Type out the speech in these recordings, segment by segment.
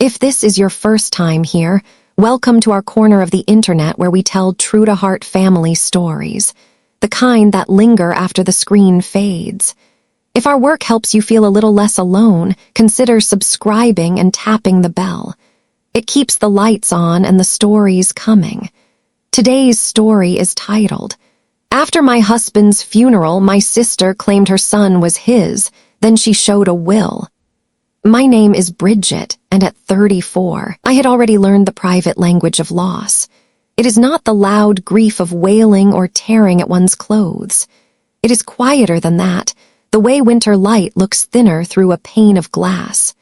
If this is your first time here, welcome to our corner of the internet where we tell true-to-heart family stories, the kind that linger after the screen fades. If our work helps you feel a little less alone, consider subscribing and tapping the bell. It keeps the lights on and the stories coming. Today's story is titled, "After my husband's funeral, my sister claimed her son was his, then she showed a will." My name is Bridget, and at 34, I had already learned the private language of loss. It is not the loud grief of wailing or tearing at one's clothes. It is quieter than that, the way winter light looks thinner through a pane of glass.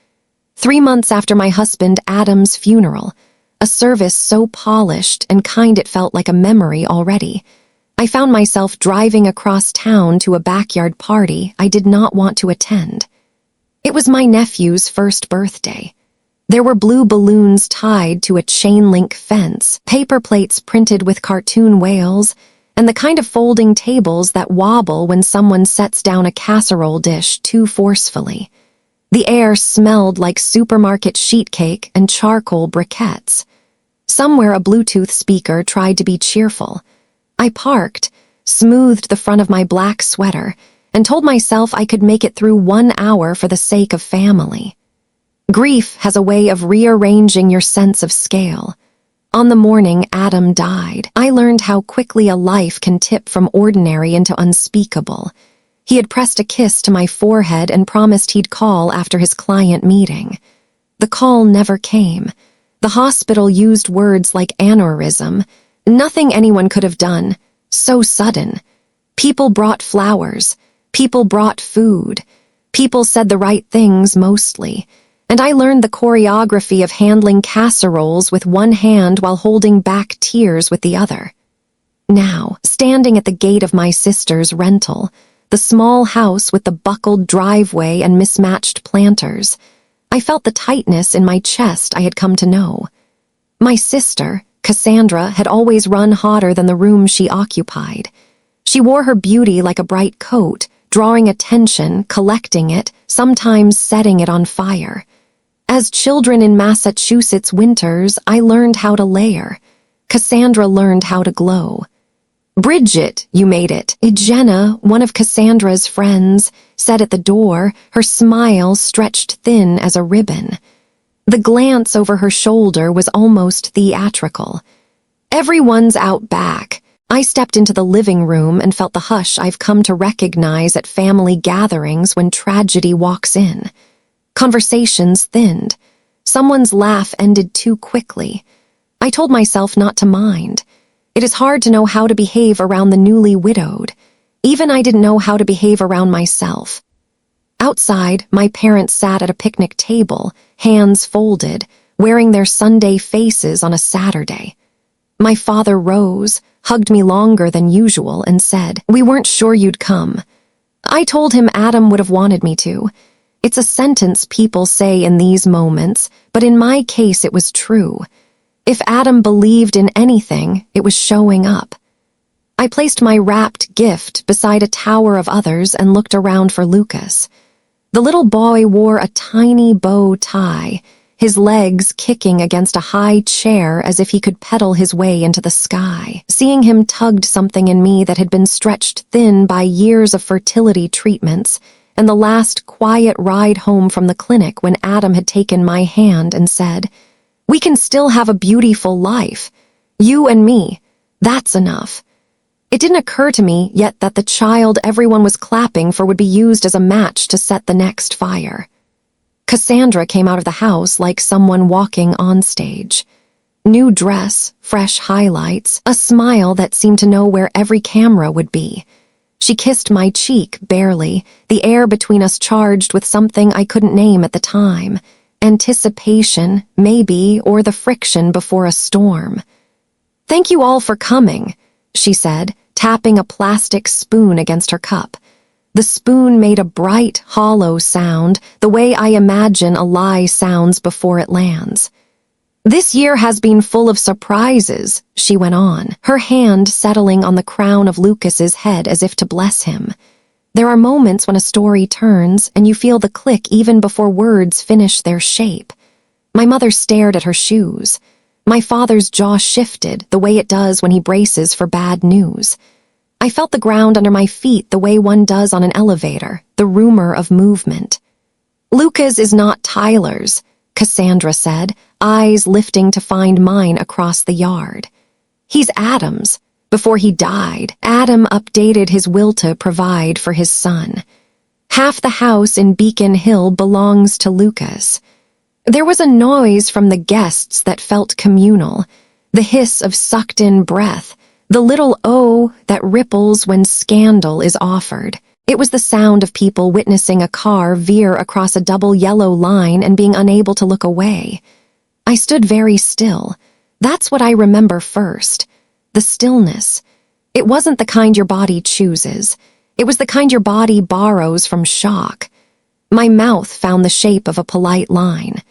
3 months after my husband Adam's funeral, a service so polished and kind it felt like a memory already, I found myself driving across town to a backyard party I did not want to attend. It was my nephew's first birthday. There were blue balloons tied to a chain-link fence, paper plates printed with cartoon whales, and the kind of folding tables that wobble when someone sets down a casserole dish too forcefully. The air smelled like supermarket sheet cake and charcoal briquettes. Somewhere a Bluetooth speaker tried to be cheerful. I parked, smoothed the front of my black sweater, and told myself I could make it through 1 hour for the sake of family. Grief has a way of rearranging your sense of scale. On the morning Adam died, I learned how quickly a life can tip from ordinary into unspeakable. He had pressed a kiss to my forehead and promised he'd call after his client meeting. The call never came. The hospital used words like aneurysm. Nothing anyone could have done. So sudden. People brought flowers. People brought food. People said the right things mostly. And I learned the choreography of handling casseroles with one hand while holding back tears with the other. Now, standing at the gate of my sister's rental, the small house with the buckled driveway and mismatched planters, I felt the tightness in my chest I had come to know. My sister, Cassandra, had always run hotter than the room she occupied. She wore her beauty like a bright coat, drawing attention, collecting it, sometimes setting it on fire. As children in Massachusetts winters, I learned how to layer. Cassandra learned how to glow. "Bridget, you made it," Jenna, one of Cassandra's friends, said at the door, her smile stretched thin as a ribbon. The glance over her shoulder was almost theatrical. "Everyone's out back." I stepped into the living room and felt the hush I've come to recognize at family gatherings when tragedy walks in. Conversations thinned. Someone's laugh ended too quickly. I told myself not to mind. It is hard to know how to behave around the newly widowed. Even I didn't know how to behave around myself. Outside, my parents sat at a picnic table, hands folded, wearing their Sunday faces on a Saturday. My father rose, hugged me longer than usual, and said, "We weren't sure you'd come." I told him Adam would have wanted me to. It's a sentence people say in these moments, but in my case it was true. If Adam believed in anything, it was showing up. I placed my wrapped gift beside a tower of others and looked around for Lucas. The little boy wore a tiny bow tie, his legs kicking against a high chair as if he could pedal his way into the sky. Seeing him tugged something in me that had been stretched thin by years of fertility treatments, and the last quiet ride home from the clinic when Adam had taken my hand and said, "We can still have a beautiful life. You and me. That's enough." It didn't occur to me yet that the child everyone was clapping for would be used as a match to set the next fire. Cassandra came out of the house like someone walking on stage. New dress, fresh highlights, a smile that seemed to know where every camera would be. She kissed my cheek, barely, the air between us charged with something I couldn't name at the time. Anticipation, maybe, or the friction before a storm. "Thank you all for coming," she said, tapping a plastic spoon against her cup. The spoon made a bright, hollow sound, the way I imagine a lie sounds before it lands. "This year has been full of surprises," she went on, her hand settling on the crown of Lucas's head as if to bless him. There are moments when a story turns and you feel the click even before words finish their shape. My mother stared at her shoes. My father's jaw shifted, the way it does when he braces for bad news. I felt the ground under my feet the way one does on an elevator, the rumor of movement. "Lucas is not Tyler's," Cassandra said, eyes lifting to find mine across the yard. "He's Adam's. Before he died, Adam updated his will to provide for his son. Half the house in Beacon Hill belongs to Lucas." There was a noise from the guests that felt communal, the hiss of sucked-in breath, the little "oh" that ripples when scandal is offered. It was the sound of people witnessing a car veer across a double yellow line and being unable to look away. I stood very still. That's what I remember first. The stillness. It wasn't the kind your body chooses. It was the kind your body borrows from shock. My mouth found the shape of a polite line.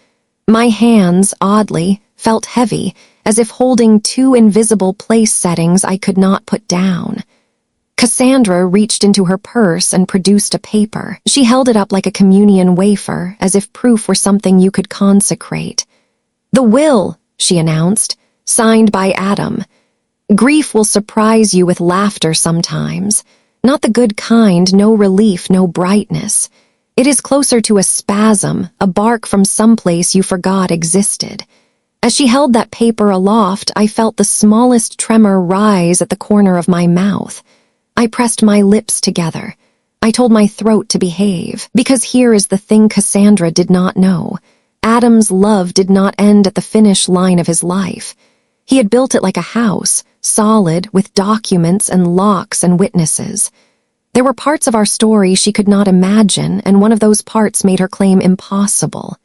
My hands, oddly, felt heavy, as if holding two invisible place settings I could not put down. Cassandra reached into her purse and produced a paper. She held it up like a communion wafer, as if proof were something you could consecrate. "The will," she announced, "signed by Adam. Grief will surprise you with laughter sometimes. Not the good kind, no relief, no brightness. It is closer to a spasm, a bark from someplace you forgot existed." As she held that paper aloft, I felt the smallest tremor rise at the corner of my mouth. I pressed my lips together. I told my throat to behave, because here is the thing Cassandra did not know. Adam's love did not end at the finish line of his life. He had built it like a house, solid, with documents and locks and witnesses. There were parts of our story she could not imagine, and one of those parts made her claim impossible.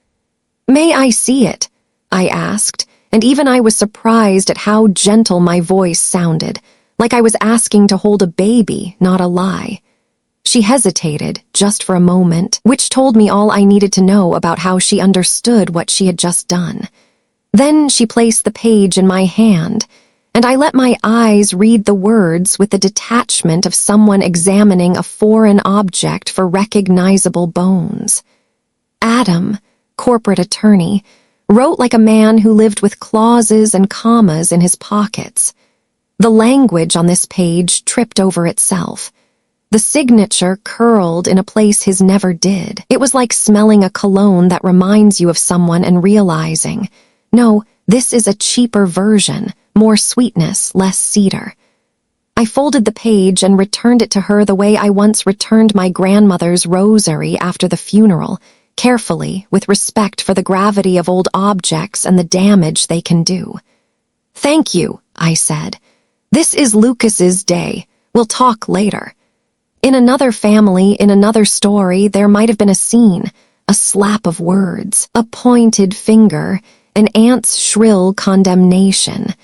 "May I see it?" I asked, and even I was surprised at how gentle my voice sounded, like I was asking to hold a baby, not a lie. She hesitated, just for a moment, which told me all I needed to know about how she understood what she had just done. Then she placed the page in my hand, and I let my eyes read the words with the detachment of someone examining a foreign object for recognizable bones. Adam, corporate attorney, wrote like a man who lived with clauses and commas in his pockets. The language on this page tripped over itself. The signature curled in a place his never did. It was like smelling a cologne that reminds you of someone and realizing, no, this is a cheaper version, more sweetness, less cedar. I folded the page and returned it to her the way I once returned my grandmother's rosary after the funeral, carefully, with respect for the gravity of old objects and the damage they can do. "Thank you," I said. "This is Lucas's day. We'll talk later." In another family, in another story, there might have been a scene, a slap of words, a pointed finger, an aunt's shrill condemnation.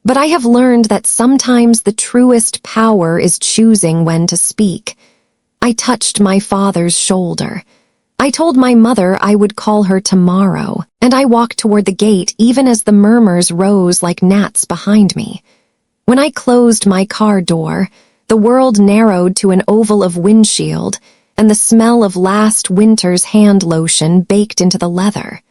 But I have learned that sometimes the truest power is choosing when to speak. I touched my father's shoulder. I told my mother I would call her tomorrow, and I walked toward the gate even as the murmurs rose like gnats behind me. When I closed my car door, the world narrowed to an oval of windshield, and the smell of last winter's hand lotion baked into the leather.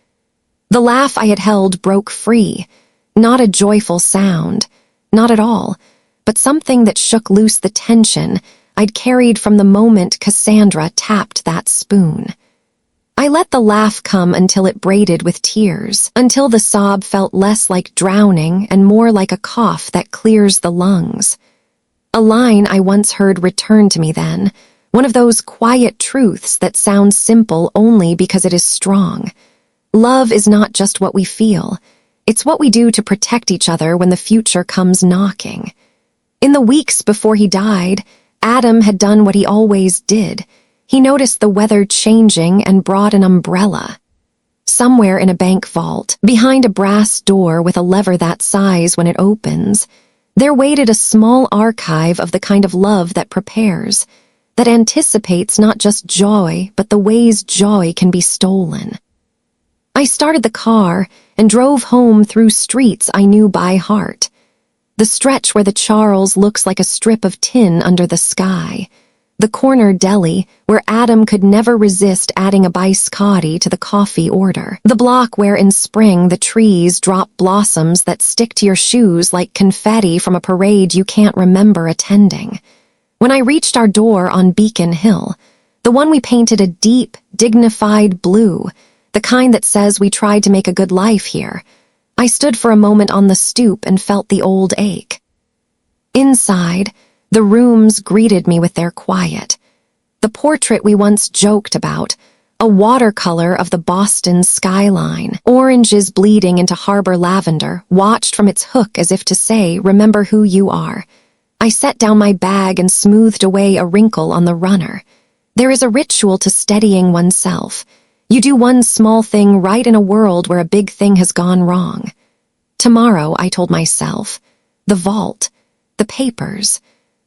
The laugh I had held broke free, not a joyful sound, not at all, but something that shook loose the tension I'd carried from the moment Cassandra tapped that spoon. I let the laugh come until it braided with tears, until the sob felt less like drowning and more like a cough that clears the lungs. A line I once heard returned to me then, one of those quiet truths that sound simple only because it is strong. Love is not just what we feel, it's what we do to protect each other when the future comes knocking. In the weeks before he died, Adam had done what he always did. He noticed the weather changing and brought an umbrella. Somewhere in a bank vault, behind a brass door with a lever that size when it opens, there waited a small archive of the kind of love that prepares, that anticipates not just joy, but the ways joy can be stolen. I started the car and drove home through streets I knew by heart. The stretch where the Charles looks like a strip of tin under the sky. The corner deli, where Adam could never resist adding a biscotti to the coffee order. The block where in spring the trees drop blossoms that stick to your shoes like confetti from a parade you can't remember attending. When I reached our door on Beacon Hill, the one we painted a deep, dignified blue, the kind that says we tried to make a good life here, I stood for a moment on the stoop and felt the old ache. Inside, the rooms greeted me with their quiet. The portrait we once joked about, a watercolor of the Boston skyline, oranges bleeding into harbor lavender, watched from its hook as if to say, "Remember who you are." I set down my bag and smoothed away a wrinkle on the runner. There is a ritual to steadying oneself. You do one small thing right in a world where a big thing has gone wrong. Tomorrow, I told myself, the vault, the papers,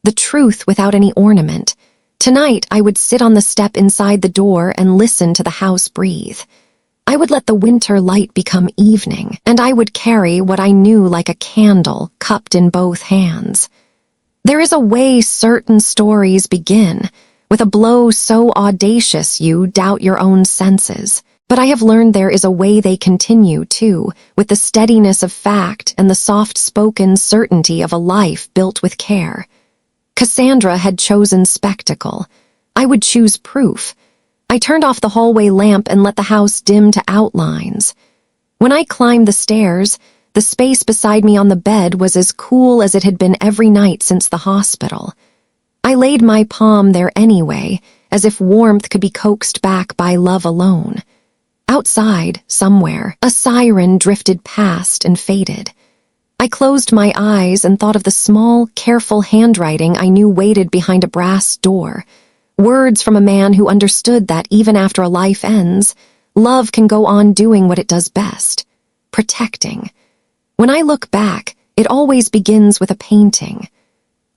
the truth without any ornament. Tonight, I would sit on the step inside the door and listen to the house breathe. I would let the winter light become evening, and I would carry what I knew like a candle cupped in both hands. There is a way certain stories begin, with a blow so audacious you doubt your own senses. But I have learned there is a way they continue, too, with the steadiness of fact and the soft-spoken certainty of a life built with care. Cassandra had chosen spectacle. I would choose proof. I turned off the hallway lamp and let the house dim to outlines. When I climbed the stairs, the space beside me on the bed was as cool as it had been every night since the hospital. I laid my palm there anyway, as if warmth could be coaxed back by love alone. Outside, somewhere, a siren drifted past and faded. I closed my eyes and thought of the small, careful handwriting I knew waited behind a brass door. Words from a man who understood that even after a life ends, love can go on doing what it does best, protecting. When I look back, it always begins with a painting.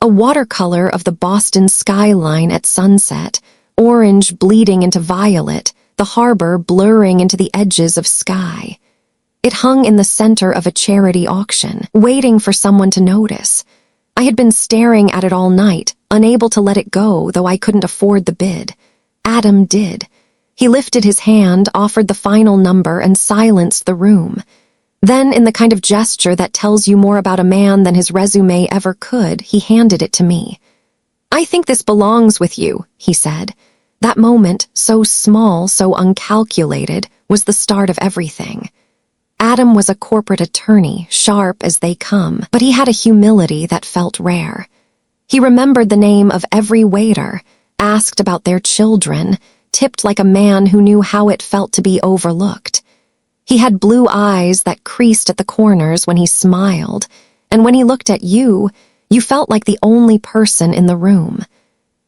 A watercolor of the Boston skyline at sunset, orange bleeding into violet, the harbor blurring into the edges of sky. It hung in the center of a charity auction, waiting for someone to notice. I had been staring at it all night, unable to let it go, though I couldn't afford the bid. Adam did. He lifted his hand, offered the final number, and silenced the room. Then, in the kind of gesture that tells you more about a man than his resume ever could, he handed it to me. "I think this belongs with you," he said. That moment, so small, so uncalculated, was the start of everything. Adam was a corporate attorney, sharp as they come, but he had a humility that felt rare. He remembered the name of every waiter, asked about their children, tipped like a man who knew how it felt to be overlooked. He had blue eyes that creased at the corners when he smiled, and when he looked at you, you felt like the only person in the room.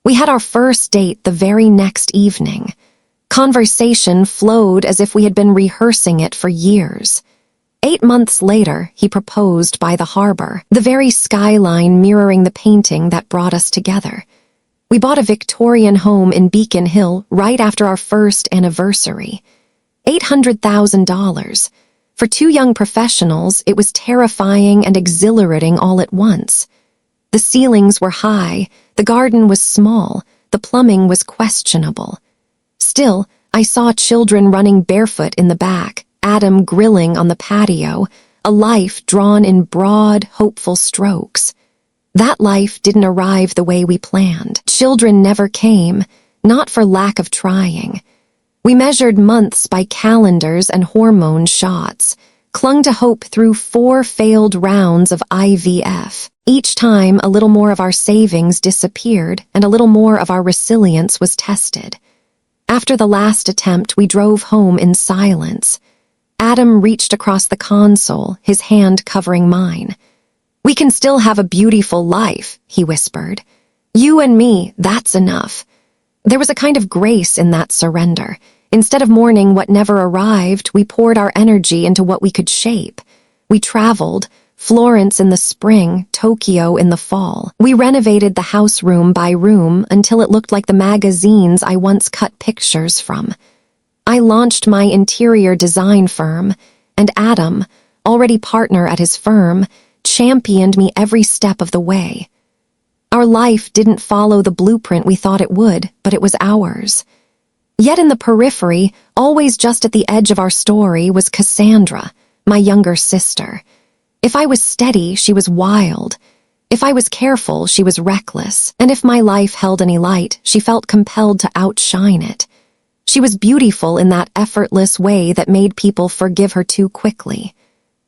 We had our first date the very next evening. Conversation flowed as if we had been rehearsing it for years. 8 months later, he proposed by the harbor, the very skyline mirroring the painting that brought us together. We bought a Victorian home in Beacon Hill right after our first anniversary. $800,000. For two young professionals, it was terrifying and exhilarating all at once. The ceilings were high, the garden was small, the plumbing was questionable. Still, I saw children running barefoot in the back, Adam grilling on the patio, a life drawn in broad, hopeful strokes. That life didn't arrive the way we planned. Children never came, not for lack of trying. We measured months by calendars and hormone shots, clung to hope through 4 failed rounds of IVF. Each time, a little more of our savings disappeared and a little more of our resilience was tested. After the last attempt, we drove home in silence. Adam reached across the console, his hand covering mine. "We can still have a beautiful life," he whispered. "You and me, that's enough." There was a kind of grace in that surrender. Instead of mourning what never arrived, we poured our energy into what we could shape. We traveled, Florence in the spring, Tokyo in the fall. We renovated the house room by room until it looked like the magazines I once cut pictures from. I launched my interior design firm, and Adam, already partner at his firm, championed me every step of the way. Our life didn't follow the blueprint we thought it would, but it was ours. Yet in the periphery, always just at the edge of our story, was Cassandra, my younger sister. If I was steady, she was wild. If I was careful, she was reckless. And if my life held any light, she felt compelled to outshine it. She was beautiful in that effortless way that made people forgive her too quickly.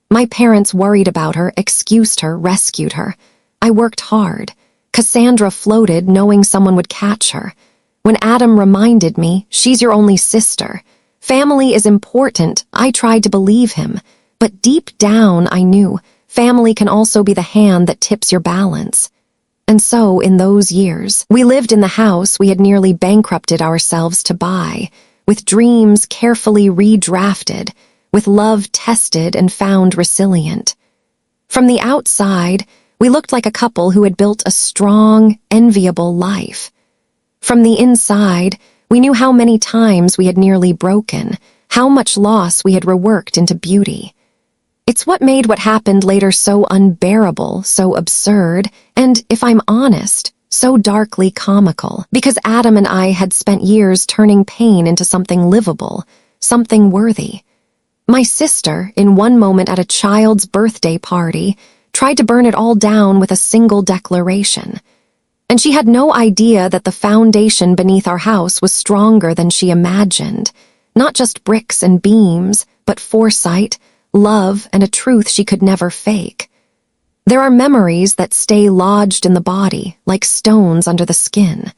My parents worried about her, excused her, rescued her. I worked hard. Cassandra floated, knowing someone would catch her. When Adam reminded me, "She's your only sister. Family is important," I tried to believe him. But deep down, I knew family can also be the hand that tips your balance. And so, in those years, we lived in the house we had nearly bankrupted ourselves to buy, with dreams carefully redrafted, with love tested and found resilient. From the outside, we looked like a couple who had built a strong, enviable life. From the inside, we knew how many times we had nearly broken, how much loss we had reworked into beauty. It's what made what happened later so unbearable, so absurd, and, if I'm honest, so darkly comical, because Adam and I had spent years turning pain into something livable, something worthy. My sister, in one moment at a child's birthday party, tried to burn it all down with a single declaration. And she had no idea that the foundation beneath our house was stronger than she imagined. Not just bricks and beams, but foresight, love, and a truth she could never fake. There are memories that stay lodged in the body, like stones under the skin.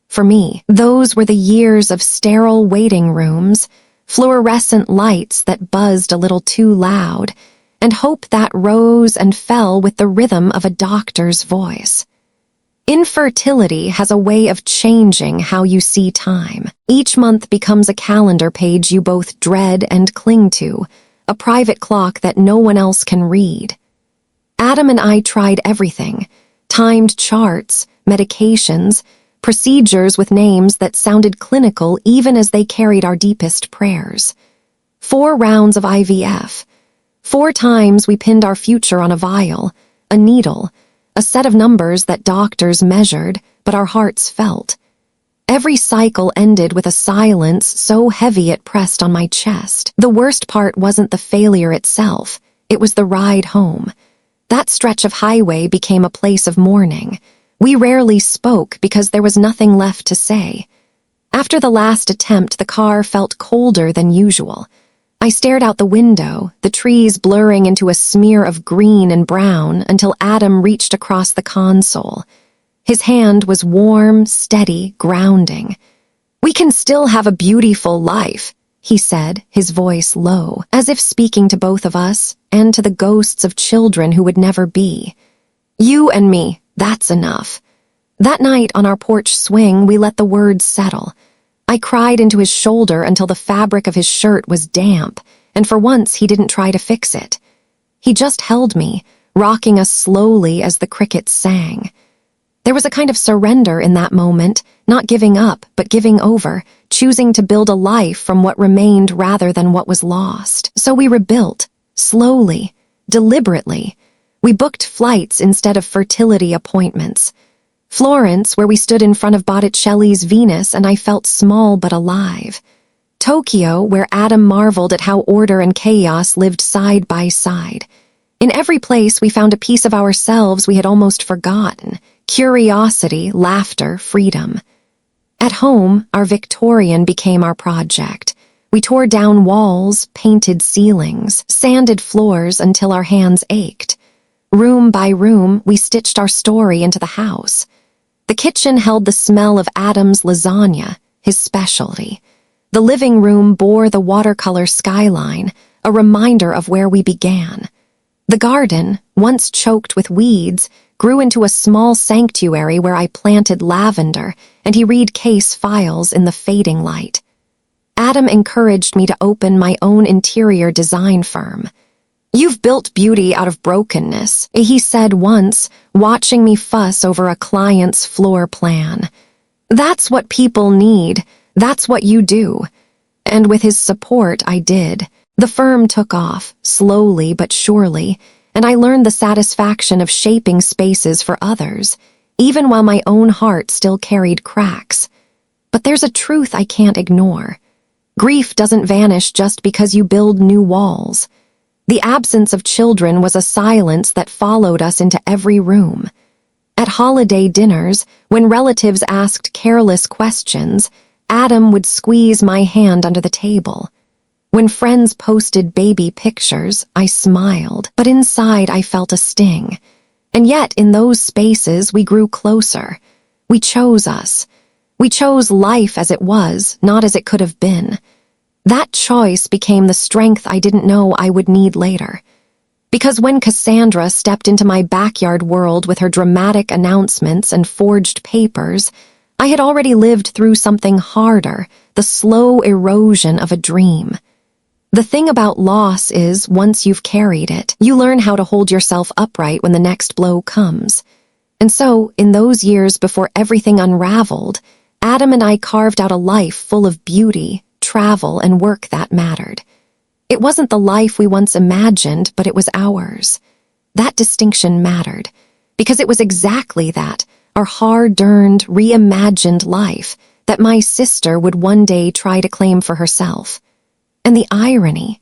For me, those were the years of sterile waiting rooms, fluorescent lights that buzzed a little too loud, and hope that rose and fell with the rhythm of a doctor's voice. Infertility has a way of changing how you see time. Each month becomes a calendar page you both dread and cling to, a private clock that no one else can read. Adam and I tried everything: timed charts, medications, procedures with names that sounded clinical even as they carried our deepest prayers. 4 rounds of IVF. 4 times we pinned our future on a vial, a needle, a set of numbers that doctors measured, but our hearts felt. Every cycle ended with a silence so heavy it pressed on my chest. The worst part wasn't the failure itself, it was the ride home. That stretch of highway became a place of mourning. We rarely spoke because there was nothing left to say. After the last attempt, the car felt colder than usual. I stared out the window, the trees blurring into a smear of green and brown, until Adam reached across the console. His hand was warm, steady, grounding. "We can still have a beautiful life," he said, his voice low, as if speaking to both of us and to the ghosts of children who would never be. "You and me, that's enough." That night on our porch swing, we let the words settle. I cried into his shoulder until the fabric of his shirt was damp, and for once he didn't try to fix it. He just held me, rocking us slowly as the crickets sang. There was a kind of surrender in that moment, not giving up, but giving over, choosing to build a life from what remained rather than what was lost. So we rebuilt, slowly, deliberately. We booked flights instead of fertility appointments. Florence, where we stood in front of Botticelli's Venus, and I felt small but alive. Tokyo, where Adam marveled at how order and chaos lived side by side. In every place we found a piece of ourselves we had almost forgotten: curiosity, laughter, freedom. At home, our Victorian became our project. We tore down walls, painted ceilings, sanded floors until our hands ached. Room by room, we stitched our story into the house. The kitchen held the smell of Adam's lasagna, his specialty. The living room bore the watercolor skyline, a reminder of where we began. The garden, once choked with weeds, grew into a small sanctuary where I planted lavender, and he read case files in the fading light. Adam encouraged me to open my own interior design firm. "You've built beauty out of brokenness," he said once, watching me fuss over a client's floor plan. "That's what people need. That's what you do." And with his support, I did. The firm took off, slowly but surely, and I learned the satisfaction of shaping spaces for others, even while my own heart still carried cracks. But there's a truth I can't ignore. Grief doesn't vanish just because you build new walls. The absence of children was a silence that followed us into every room. At holiday dinners, when relatives asked careless questions, Adam would squeeze my hand under the table. When friends posted baby pictures, I smiled, but inside I felt a sting. And yet, in those spaces, we grew closer. We chose us. We chose life as it was, not as it could have been. That choice became the strength I didn't know I would need later. Because when Cassandra stepped into my backyard world with her dramatic announcements and forged papers, I had already lived through something harder, the slow erosion of a dream. The thing about loss is, once you've carried it, you learn how to hold yourself upright when the next blow comes. And so, in those years before everything unraveled, Adam and I carved out a life full of beauty, travel, and work that mattered. It wasn't the life we once imagined, but it was ours. That distinction mattered, because it was exactly that, our hard-earned, reimagined life, that my sister would one day try to claim for herself. And the irony,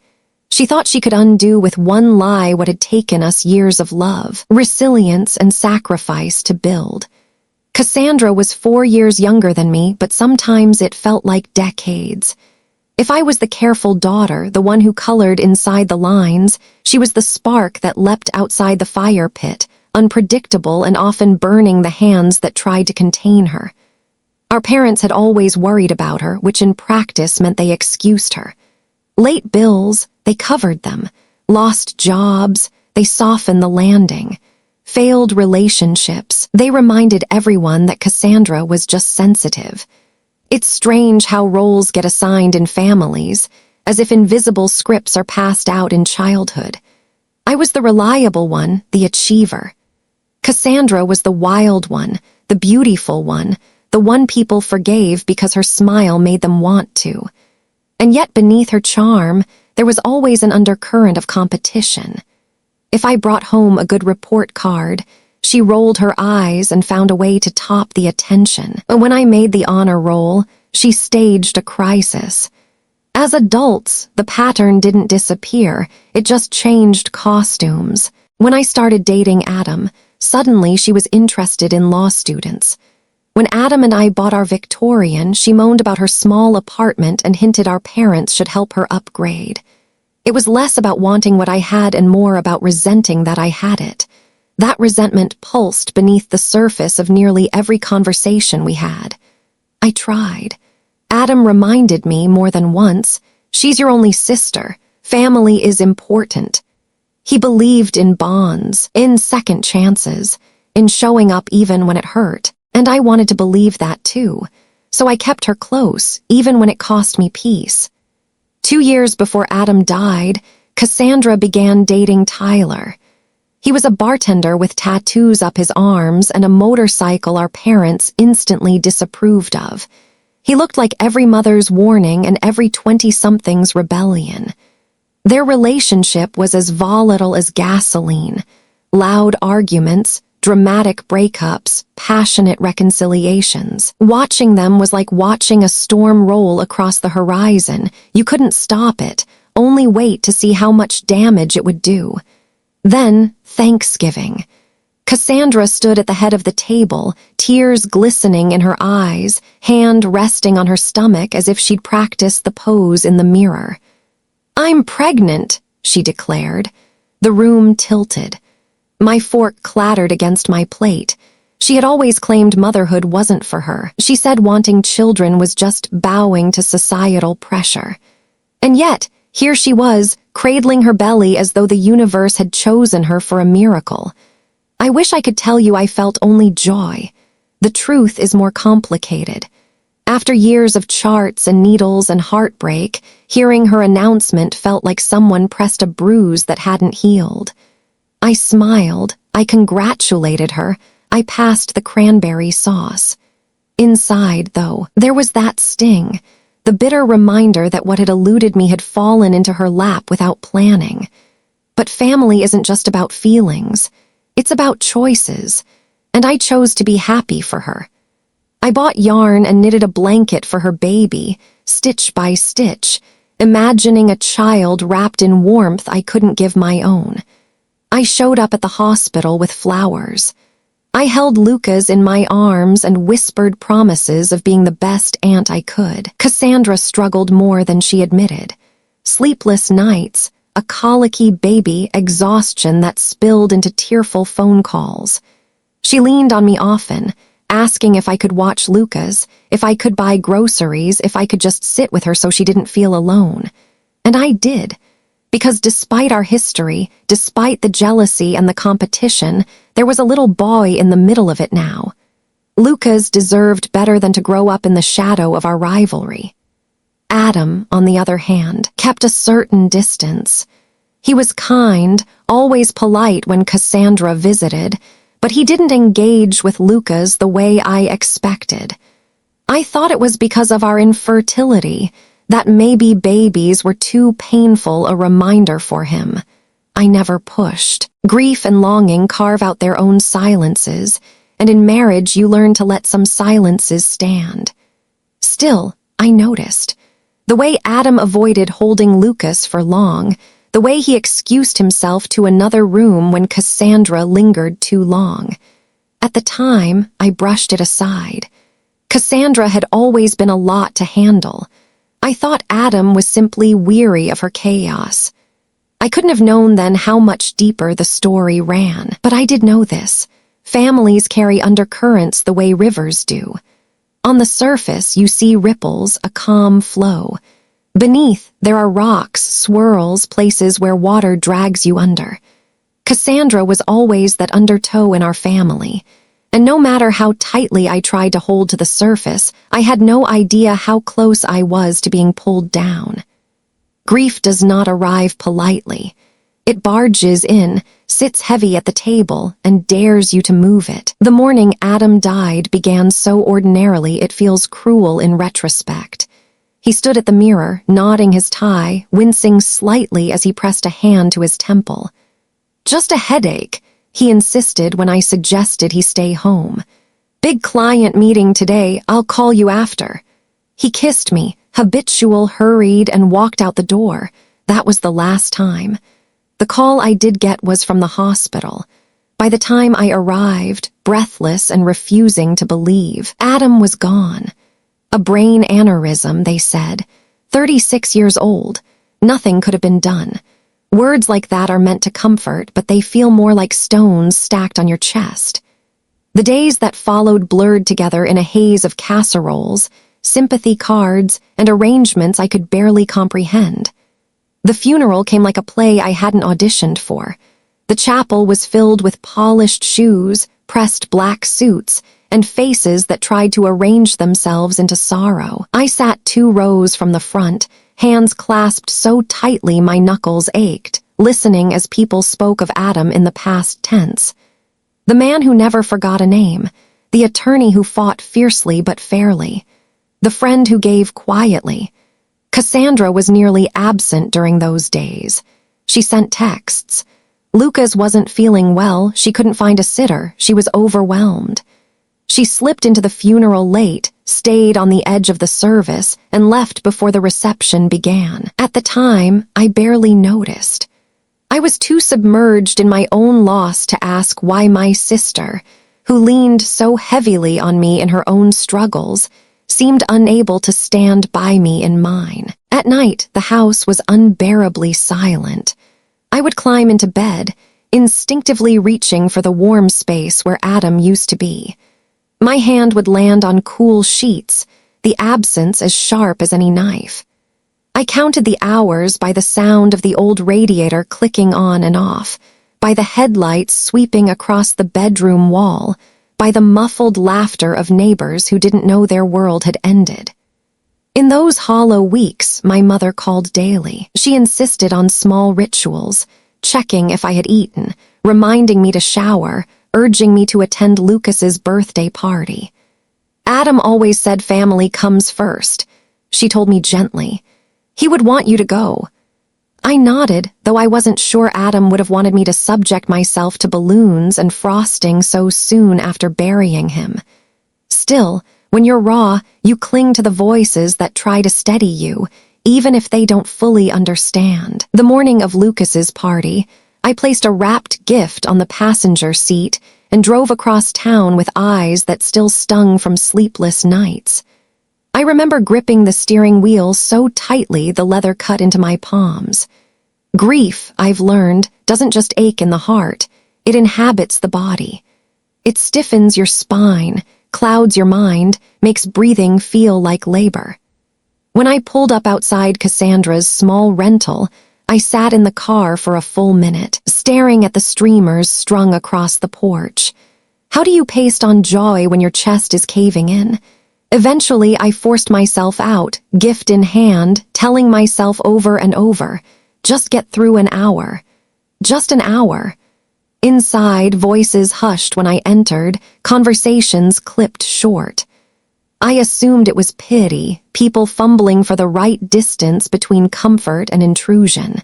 she thought she could undo with one lie what had taken us years of love, resilience, and sacrifice to build. Cassandra was 4 years younger than me, but sometimes it felt like decades. If I was the careful daughter, the one who colored inside the lines, she was the spark that leapt outside the fire pit, unpredictable and often burning the hands that tried to contain her. Our parents had always worried about her, which in practice meant they excused her. Late bills, they covered them. Lost jobs, they softened the landing. Failed relationships, they reminded everyone that Cassandra was just sensitive. It's strange how roles get assigned in families, as if invisible scripts are passed out in childhood. I was the reliable one, the achiever. Cassandra was the wild one, the beautiful one, the one people forgave because her smile made them want to. And yet beneath her charm, there was always an undercurrent of competition. If I brought home a good report card, she rolled her eyes and found a way to top the attention. But when I made the honor roll, she staged a crisis. As adults, the pattern didn't disappear, it just changed costumes. When I started dating Adam, suddenly she was interested in law students. When Adam and I bought our Victorian, she moaned about her small apartment and hinted our parents should help her upgrade. It was less about wanting what I had and more about resenting that I had it. That resentment pulsed beneath the surface of nearly every conversation we had. I tried. Adam reminded me more than once, she's your only sister. Family is important. He believed in bonds, in second chances, in showing up even when it hurt, and I wanted to believe that too. So I kept her close, even when it cost me peace. 2 years before Adam died, Cassandra began dating Tyler. He was a bartender with tattoos up his arms and a motorcycle our parents instantly disapproved of. He looked like every mother's warning and every 20-something's rebellion. Their relationship was as volatile as gasoline. Loud arguments, dramatic breakups, passionate reconciliations. Watching them was like watching a storm roll across the horizon. You couldn't stop it, only wait to see how much damage it would do. Then, Thanksgiving. Cassandra stood at the head of the table, tears glistening in her eyes, hand resting on her stomach as if she'd practiced the pose in the mirror. "I'm pregnant," she declared. The room tilted. My fork clattered against my plate. She had always claimed motherhood wasn't for her. She said wanting children was just bowing to societal pressure. And yet, here she was, cradling her belly as though the universe had chosen her for a miracle. I wish I could tell you I felt only joy. The truth is more complicated. After years of charts and needles and heartbreak, hearing her announcement felt like someone pressed a bruise that hadn't healed. I smiled, I congratulated her, I passed the cranberry sauce. Inside, though, there was that sting, the bitter reminder that what had eluded me had fallen into her lap without planning. But family isn't just about feelings. It's about choices. and I chose to be happy for her. I bought yarn and knitted a blanket for her baby, stitch by stitch, imagining a child wrapped in warmth I couldn't give my own. I showed up at the hospital with flowers. I held Lucas in my arms and whispered promises of being the best aunt I could. Cassandra struggled more than she admitted. Sleepless nights, a colicky baby, exhaustion that spilled into tearful phone calls. She leaned on me often, asking if I could watch Lucas, if I could buy groceries, if I could just sit with her so she didn't feel alone. And I did. Because despite our history, despite the jealousy and the competition, there was a little boy in the middle of it now. Lucas deserved better than to grow up in the shadow of our rivalry. Adam, on the other hand, kept a certain distance. He was kind, always polite when Cassandra visited, but he didn't engage with Lucas the way I expected. I thought it was because of our infertility, that maybe babies were too painful a reminder for him. I never pushed. Grief and longing carve out their own silences, and in marriage you learn to let some silences stand. Still, I noticed. The way Adam avoided holding Lucas for long, the way he excused himself to another room when Cassandra lingered too long. At the time, I brushed it aside. Cassandra had always been a lot to handle. I thought Adam was simply weary of her chaos. I couldn't have known then how much deeper the story ran, but I did know this. Families carry undercurrents the way rivers do. On the surface, you see ripples, a calm flow. Beneath, there are rocks, swirls, places where water drags you under. Cassandra was always that undertow in our family. And no matter how tightly I tried to hold to the surface, I had no idea how close I was to being pulled down. Grief does not arrive politely. It barges in, sits heavy at the table, and dares you to move it. The morning Adam died began so ordinarily it feels cruel in retrospect. He stood at the mirror, knotting his tie, wincing slightly as he pressed a hand to his temple. "Just a headache," he insisted when I suggested he stay home. "Big client meeting today, I'll call you after." He kissed me, habitual, hurried, and walked out the door. That was the last time. The call I did get was from the hospital. By the time I arrived, breathless and refusing to believe, Adam was gone. A brain aneurysm, they said. 36 years old. Nothing could have been done. Words like that are meant to comfort, but they feel more like stones stacked on your chest. The days that followed blurred together in a haze of casseroles, sympathy cards, and arrangements I could barely comprehend. The funeral came like a play I hadn't auditioned for. The chapel was filled with polished shoes, pressed black suits, and faces that tried to arrange themselves into sorrow. I sat 2 rows from the front, hands clasped so tightly my knuckles ached, listening as people spoke of Adam in the past tense. The man who never forgot a name, the attorney who fought fiercely but fairly, the friend who gave quietly. Cassandra was nearly absent during those days. She sent texts. Lucas wasn't feeling well, she couldn't find a sitter, she was overwhelmed. She slipped into the funeral late, stayed on the edge of the service, and left before the reception began. At the time, I barely noticed. I was too submerged in my own loss to ask why my sister, who leaned so heavily on me in her own struggles, seemed unable to stand by me in mine. At night, the house was unbearably silent. I would climb into bed, instinctively reaching for the warm space where Adam used to be. My hand would land on cool sheets, the absence as sharp as any knife. I counted the hours by the sound of the old radiator clicking on and off, by the headlights sweeping across the bedroom wall, by the muffled laughter of neighbors who didn't know their world had ended. In those hollow weeks, my mother called daily. She insisted on small rituals, checking if I had eaten, reminding me to shower, urging me to attend Lucas's birthday party. Adam always said family comes first, she told me gently. He would want you to go. I nodded, though I wasn't sure Adam would have wanted me to subject myself to balloons and frosting so soon after burying him. Still, when you're raw, you cling to the voices that try to steady you, even if they don't fully understand. The morning of Lucas's party, I placed a wrapped gift on the passenger seat and drove across town with eyes that still stung from sleepless nights. I remember gripping the steering wheel so tightly the leather cut into my palms. Grief, I've learned, doesn't just ache in the heart, it inhabits the body. It stiffens your spine, clouds your mind, makes breathing feel like labor. When I pulled up outside Cassandra's small rental, I sat in the car for a full minute, staring at the streamers strung across the porch. How do you paste on joy when your chest is caving in? Eventually, I forced myself out, gift in hand, telling myself over and over, just get through an hour. Just an hour. Inside, voices hushed when I entered, conversations clipped short. I assumed it was pity, people fumbling for the right distance between comfort and intrusion.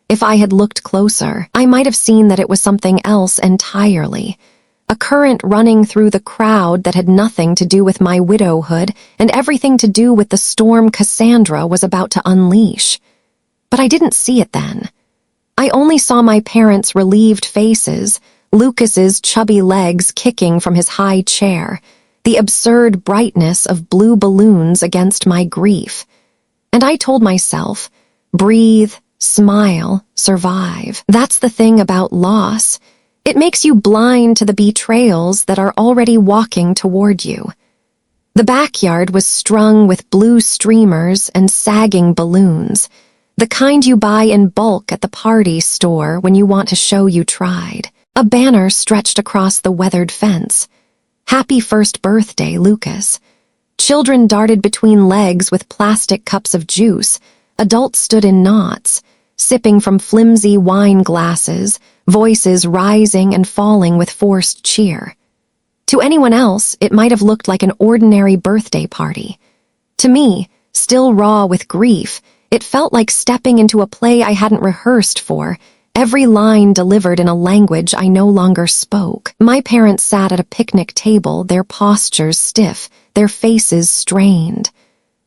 If I had looked closer, I might have seen that it was something else entirely. A current running through the crowd that had nothing to do with my widowhood and everything to do with the storm Cassandra was about to unleash. But I didn't see it then. I only saw my parents' relieved faces, Lucas's chubby legs kicking from his high chair, the absurd brightness of blue balloons against my grief. And I told myself, breathe, smile, survive. That's the thing about loss. It makes you blind to the betrayals that are already walking toward you. The backyard was strung with blue streamers and sagging balloons, the kind you buy in bulk at the party store when you want to show you tried. A banner stretched across the weathered fence. Happy first birthday, Lucas. Children darted between legs with plastic cups of juice. Adults stood in knots, sipping from flimsy wine glasses, voices rising and falling with forced cheer. To anyone else, it might have looked like an ordinary birthday party. To me, still raw with grief, it felt like stepping into a play I hadn't rehearsed for, every line delivered in a language I no longer spoke. My parents sat at a picnic table, their postures stiff, their faces strained.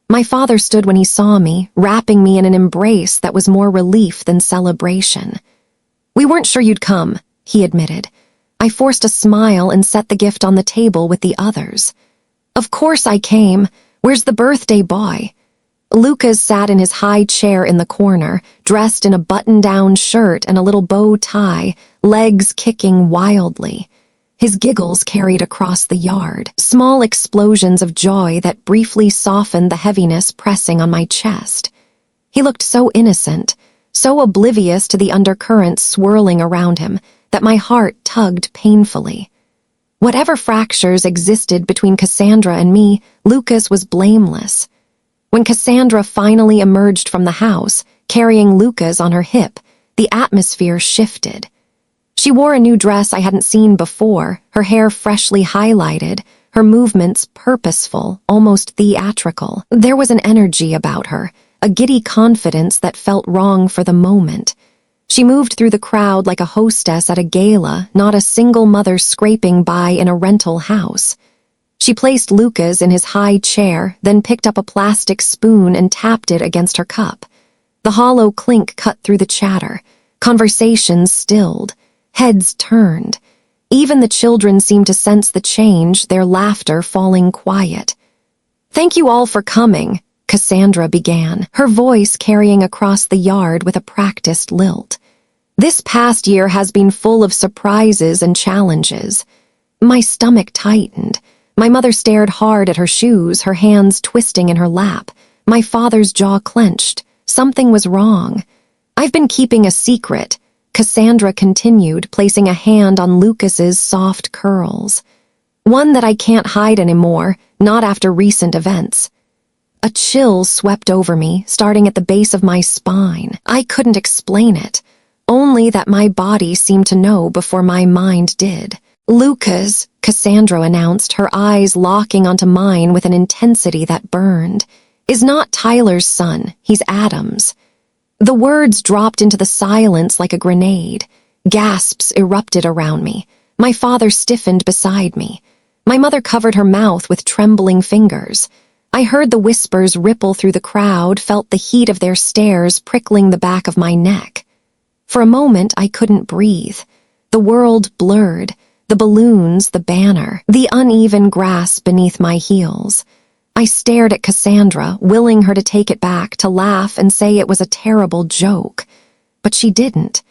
My father stood when he saw me, wrapping me in an embrace that was more relief than celebration. "We weren't sure you'd come," he admitted. I forced a smile and set the gift on the table with the others. "Of course I came. Where's the birthday boy?" Lucas sat in his high chair in the corner, dressed in a button-down shirt and a little bow tie, legs kicking wildly. His giggles carried across the yard, small explosions of joy that briefly softened the heaviness pressing on my chest. He looked so innocent, so oblivious to the undercurrents swirling around him, that my heart tugged painfully. Whatever fractures existed between Cassandra and me, Lucas was blameless. When Cassandra finally emerged from the house, carrying Lucas on her hip, the atmosphere shifted. She wore a new dress I hadn't seen before, her hair freshly highlighted, her movements purposeful, almost theatrical. There was an energy about her, a giddy confidence that felt wrong for the moment. She moved through the crowd like a hostess at a gala, not a single mother scraping by in a rental house. She placed Lucas in his high chair, then picked up a plastic spoon and tapped it against her cup. The hollow clink cut through the chatter. Conversations stilled. Heads turned. Even the children seemed to sense the change, their laughter falling quiet. "Thank you all for coming," Cassandra began, her voice carrying across the yard with a practiced lilt. "This past year has been full of surprises and challenges." My stomach tightened. My mother stared hard at her shoes, her hands twisting in her lap. My father's jaw clenched. Something was wrong. "I've been keeping a secret," Cassandra continued, placing a hand on Lucas's soft curls. "One that I can't hide anymore, not after recent events." A chill swept over me, starting at the base of my spine. I couldn't explain it, only that my body seemed to know before my mind did. "Lucas," Cassandra announced, her eyes locking onto mine with an intensity that burned, "is not Tyler's son, he's Adam's." The words dropped into the silence like a grenade. Gasps erupted around me. My father stiffened beside me. My mother covered her mouth with trembling fingers. I heard the whispers ripple through the crowd, felt the heat of their stares prickling the back of my neck. For a moment, I couldn't breathe. The world blurred, the balloons, the banner, the uneven grass beneath my heels. I stared at Cassandra, willing her to take it back, to laugh and say it was a terrible joke. But she didn't.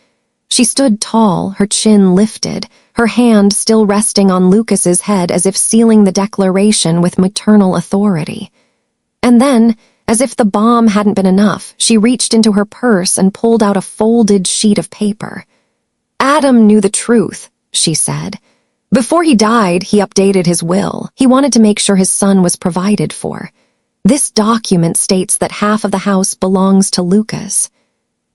She stood tall, her chin lifted, her hand still resting on Lucas's head as if sealing the declaration with maternal authority. And then, as if the bomb hadn't been enough, she reached into her purse and pulled out a folded sheet of paper. "Adam knew the truth," she said. "Before he died, he updated his will. He wanted to make sure his son was provided for. This document states that half of the house belongs to Lucas."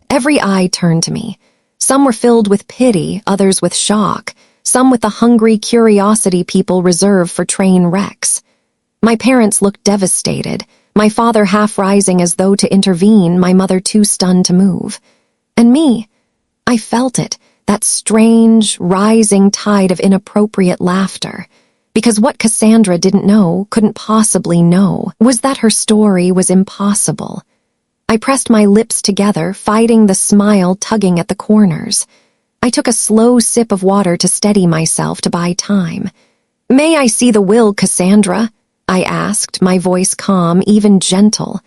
Every eye turned to me. Some were filled with pity, others with shock, some with the hungry curiosity people reserve for train wrecks. My parents looked devastated, my father half rising as though to intervene, my mother too stunned to move. And me, I felt it, that strange, rising tide of inappropriate laughter. Because what Cassandra didn't know, couldn't possibly know, was that her story was impossible. I pressed my lips together, fighting the smile tugging at the corners. I took a slow sip of water to steady myself, to buy time. "May I see the will, Cassandra?" I asked, my voice calm, even gentle.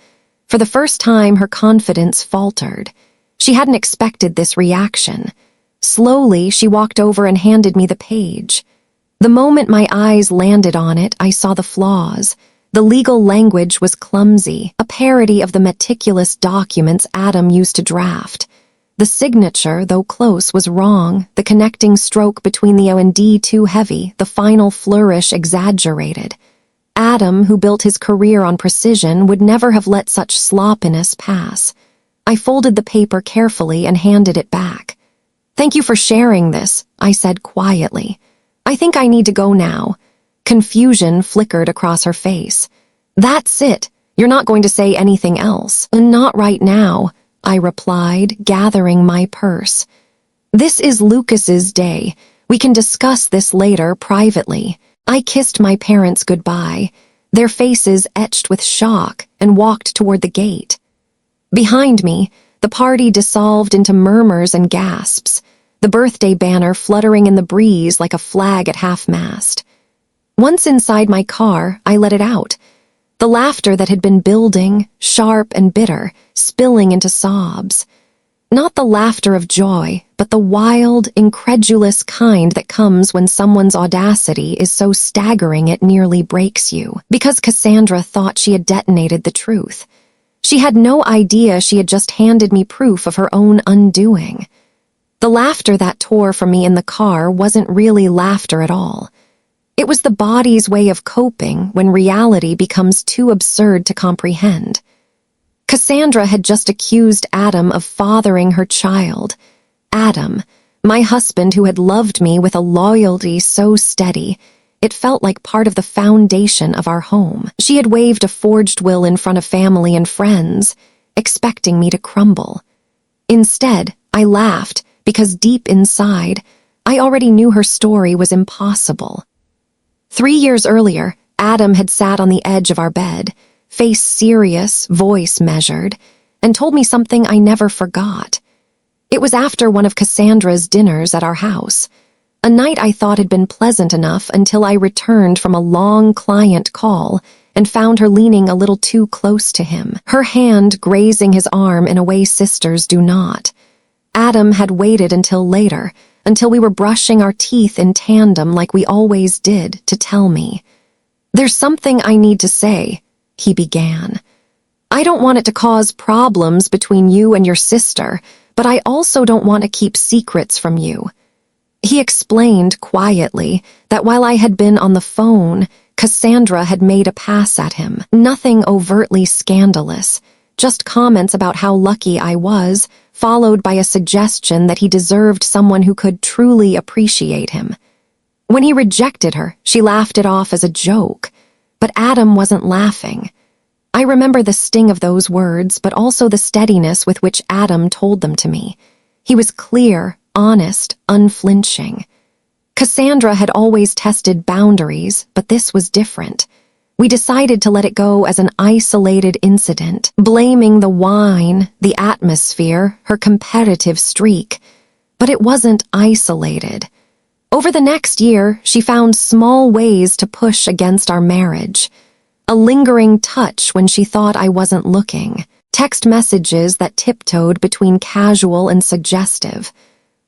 For the first time, her confidence faltered. She hadn't expected this reaction. Slowly, she walked over and handed me the page. The moment my eyes landed on it, I saw the flaws. The legal language was clumsy, a parody of the meticulous documents Adam used to draft. The signature, though close, was wrong, the connecting stroke between the O and D too heavy, the final flourish exaggerated. Adam, who built his career on precision, would never have let such sloppiness pass. I folded the paper carefully and handed it back. "Thank you for sharing this," I said quietly. "I think I need to go now." Confusion flickered across her face. "That's it. You're not going to say anything else." "Not right now," I replied, gathering my purse. "This is Lucas's day. We can discuss this later, privately." I kissed my parents goodbye, their faces etched with shock, and walked toward the gate. Behind me, the party dissolved into murmurs and gasps, the birthday banner fluttering in the breeze like a flag at half-mast. Once inside my car, I let it out. The laughter that had been building, sharp and bitter, spilling into sobs. Not the laughter of joy, but the wild, incredulous kind that comes when someone's audacity is so staggering it nearly breaks you. Because Cassandra thought she had detonated the truth. She had no idea she had just handed me proof of her own undoing. The laughter that tore from me in the car wasn't really laughter at all. It was the body's way of coping when reality becomes too absurd to comprehend. Cassandra had just accused Adam of fathering her child. Adam, my husband who had loved me with a loyalty so steady, it felt like part of the foundation of our home. She had waved a forged will in front of family and friends, expecting me to crumble. Instead, I laughed because deep inside, I already knew her story was impossible. 3 years earlier, Adam had sat on the edge of our bed, face serious, voice measured, and told me something I never forgot. It was after one of Cassandra's dinners at our house, a night I thought had been pleasant enough until I returned from a long client call and found her leaning a little too close to him, her hand grazing his arm in a way sisters do not. Adam had waited until later, until we were brushing our teeth in tandem like we always did, to tell me. "There's something I need to say," he began. "I don't want it to cause problems between you and your sister, but I also don't want to keep secrets from you." He explained quietly that while I had been on the phone, Cassandra had made a pass at him. Nothing overtly scandalous, just comments about how lucky I was, followed by a suggestion that he deserved someone who could truly appreciate him. When he rejected her, she laughed it off as a joke, but Adam wasn't laughing. I remember the sting of those words, but also the steadiness with which Adam told them to me. He was clear, honest, unflinching. Cassandra had always tested boundaries, but this was different. We decided to let it go as an isolated incident, blaming the wine, the atmosphere, her competitive streak. But it wasn't isolated. Over the next year, she found small ways to push against our marriage. A lingering touch when she thought I wasn't looking. Text messages that tiptoed between casual and suggestive.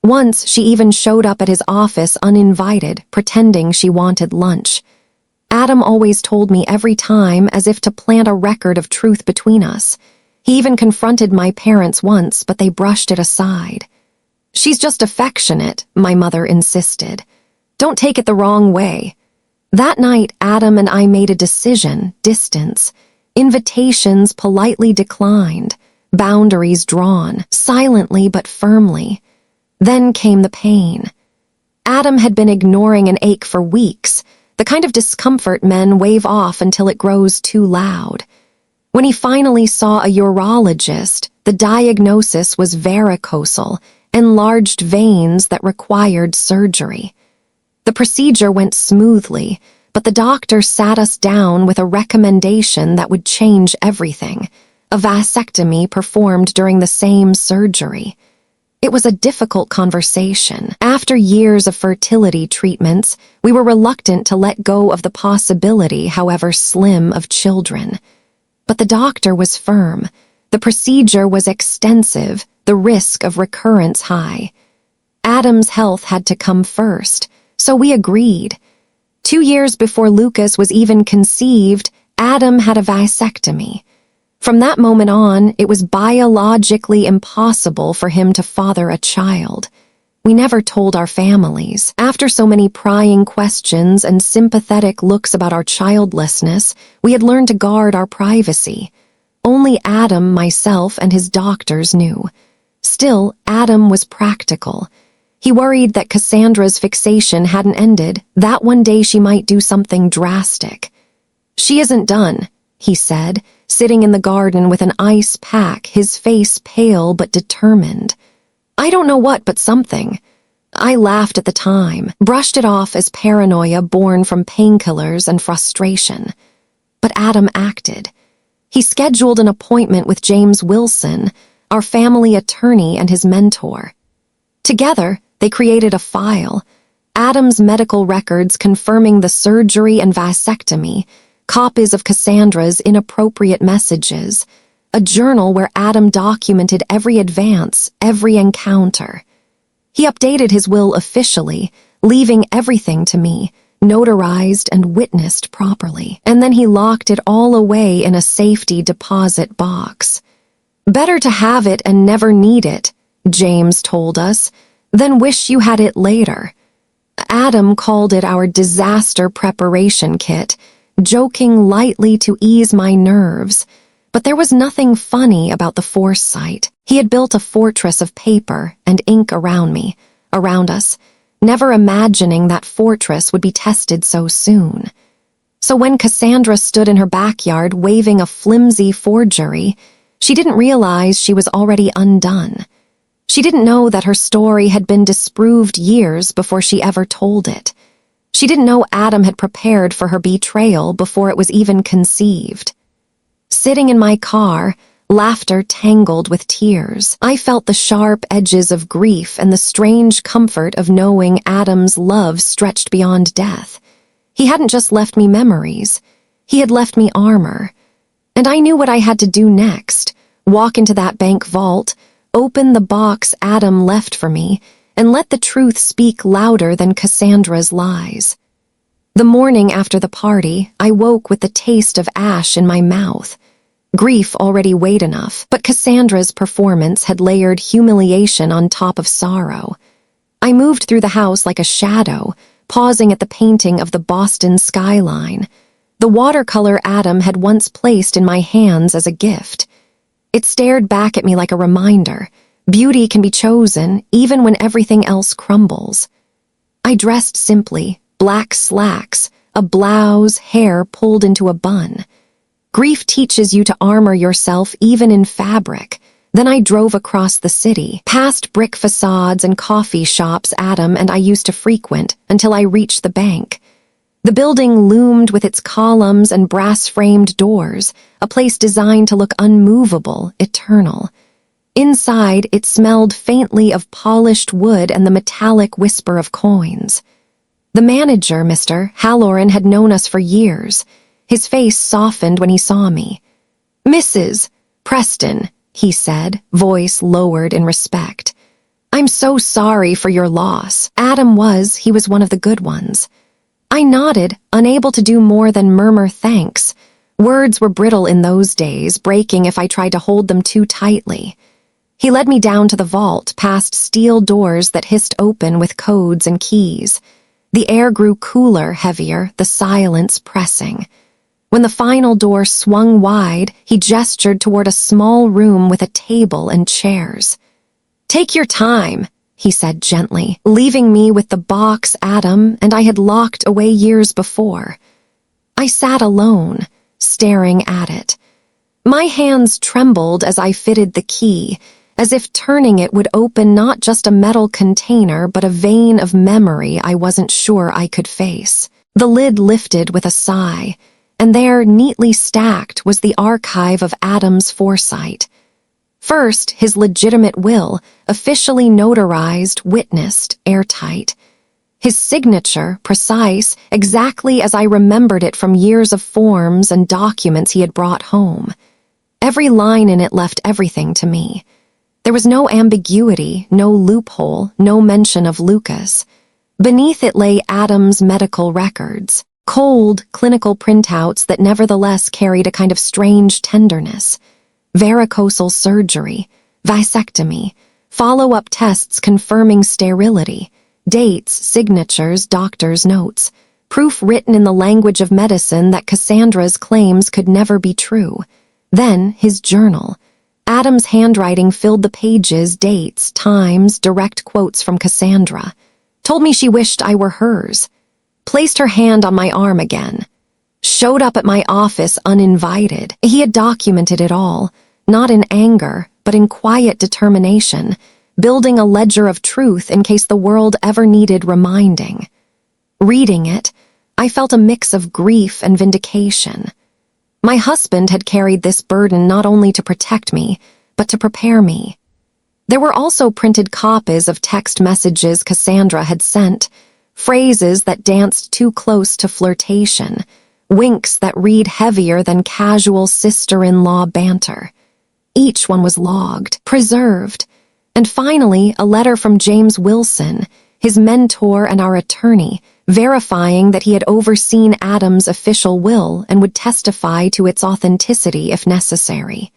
Once, she even showed up at his office uninvited, pretending she wanted lunch. Adam always told me every time as if to plant a record of truth between us. He even confronted my parents once, but they brushed it aside. "She's just affectionate," my mother insisted. "Don't take it the wrong way." That night, Adam and I made a decision: distance. Invitations politely declined, boundaries drawn, silently but firmly. Then came the pain. Adam had been ignoring an ache for weeks, the kind of discomfort men wave off until it grows too loud. When he finally saw a urologist, the diagnosis was varicocele, enlarged veins that required surgery. The procedure went smoothly, but the doctor sat us down with a recommendation that would change everything: a vasectomy performed during the same surgery. It was a difficult conversation. After years of fertility treatments, we were reluctant to let go of the possibility, however slim, of children. But the doctor was firm. The procedure was extensive, the risk of recurrence high. Adam's health had to come first, so we agreed. 2 years before Lucas was even conceived, Adam had a vasectomy. From that moment on, it was biologically impossible for him to father a child. We never told our families. After so many prying questions and sympathetic looks about our childlessness, we had learned to guard our privacy. Only Adam, myself, and his doctors knew. Still, Adam was practical. He worried that Cassandra's fixation hadn't ended, that one day she might do something drastic. "She isn't done," he said, sitting in the garden with an ice pack, his face pale but determined. "I don't know what, but something." I laughed at the time, brushed it off as paranoia born from painkillers and frustration. But Adam acted. He scheduled an appointment with James Wilson, our family attorney and his mentor. Together, they created a file: Adam's medical records confirming the surgery and vasectomy, copies of Cassandra's inappropriate messages, a journal where Adam documented every advance, every encounter. He updated his will officially, leaving everything to me, notarized and witnessed properly, and then he locked it all away in a safety deposit box. "Better to have it and never need it," James told us, "than wish you had it later." Adam called it our disaster preparation kit, joking lightly to ease my nerves. But there was nothing funny about the foresight. He had built a fortress of paper and ink around me, around us, never imagining that fortress would be tested so soon. So when Cassandra stood in her backyard waving a flimsy forgery, she didn't realize she was already undone. She didn't know that her story had been disproved years before she ever told it. She didn't know Adam had prepared for her betrayal before it was even conceived. Sitting in my car, laughter tangled with tears, I felt the sharp edges of grief and the strange comfort of knowing Adam's love stretched beyond death. He hadn't just left me memories. He had left me armor. And I knew what I had to do next: walk into that bank vault, open the box Adam left for me, and let the truth speak louder than Cassandra's lies. The morning after the party, I woke with the taste of ash in my mouth. Grief already weighed enough, but Cassandra's performance had layered humiliation on top of sorrow. I moved through the house like a shadow, pausing at the painting of the Boston skyline, the watercolor Adam had once placed in my hands as a gift. It stared back at me like a reminder: beauty can be chosen even when everything else crumbles. I dressed simply, black slacks, a blouse, hair pulled into a bun. Grief teaches you to armor yourself even in fabric. Then I drove across the city, past brick facades and coffee shops Adam and I used to frequent, until I reached the bank. The building loomed with its columns and brass-framed doors, a place designed to look unmovable, eternal. Inside, it smelled faintly of polished wood and the metallic whisper of coins. The manager, Mr. Halloran, had known us for years. His face softened when he saw me. "Mrs. Preston," he said, voice lowered in respect. "I'm so sorry for your loss." He was one of the good ones. I nodded, unable to do more than murmur thanks. Words were brittle in those days, breaking if I tried to hold them too tightly. He led me down to the vault, past steel doors that hissed open with codes and keys. The air grew cooler, heavier, the silence pressing. When the final door swung wide, he gestured toward a small room with a table and chairs. "Take your time," he said gently, leaving me with the box Adam and I had locked away years before. I sat alone, staring at it. My hands trembled as I fitted the key, as if turning it would open not just a metal container but a vein of memory I wasn't sure I could face. The lid lifted with a sigh, and there, neatly stacked, was the archive of Adam's foresight. First, his legitimate will, officially notarized, witnessed, airtight. His signature, precise, exactly as I remembered it from years of forms and documents he had brought home. Every line in it left everything to me. There was no ambiguity, no loophole, no mention of Lucas. Beneath it lay Adam's medical records, cold, clinical printouts that nevertheless carried a kind of strange tenderness. Varicosal surgery, vasectomy, follow-up tests confirming sterility, dates, signatures, doctor's notes, proof written in the language of medicine that Cassandra's claims could never be true. Then his journal. Adam's handwriting filled the pages, dates, times, direct quotes from Cassandra. Told me she wished I were hers. Placed her hand on my arm again. Showed up at my office uninvited. He had documented it all, not in anger, but in quiet determination, building a ledger of truth in case the world ever needed reminding. Reading it, I felt a mix of grief and vindication. My husband had carried this burden not only to protect me, but to prepare me. There were also printed copies of text messages Cassandra had sent, phrases that danced too close to flirtation, winks that read heavier than casual sister-in-law banter. Each one was logged, preserved, and finally a letter from James Wilson, his mentor and our attorney, verifying that he had overseen Adam's official will and would testify to its authenticity if necessary.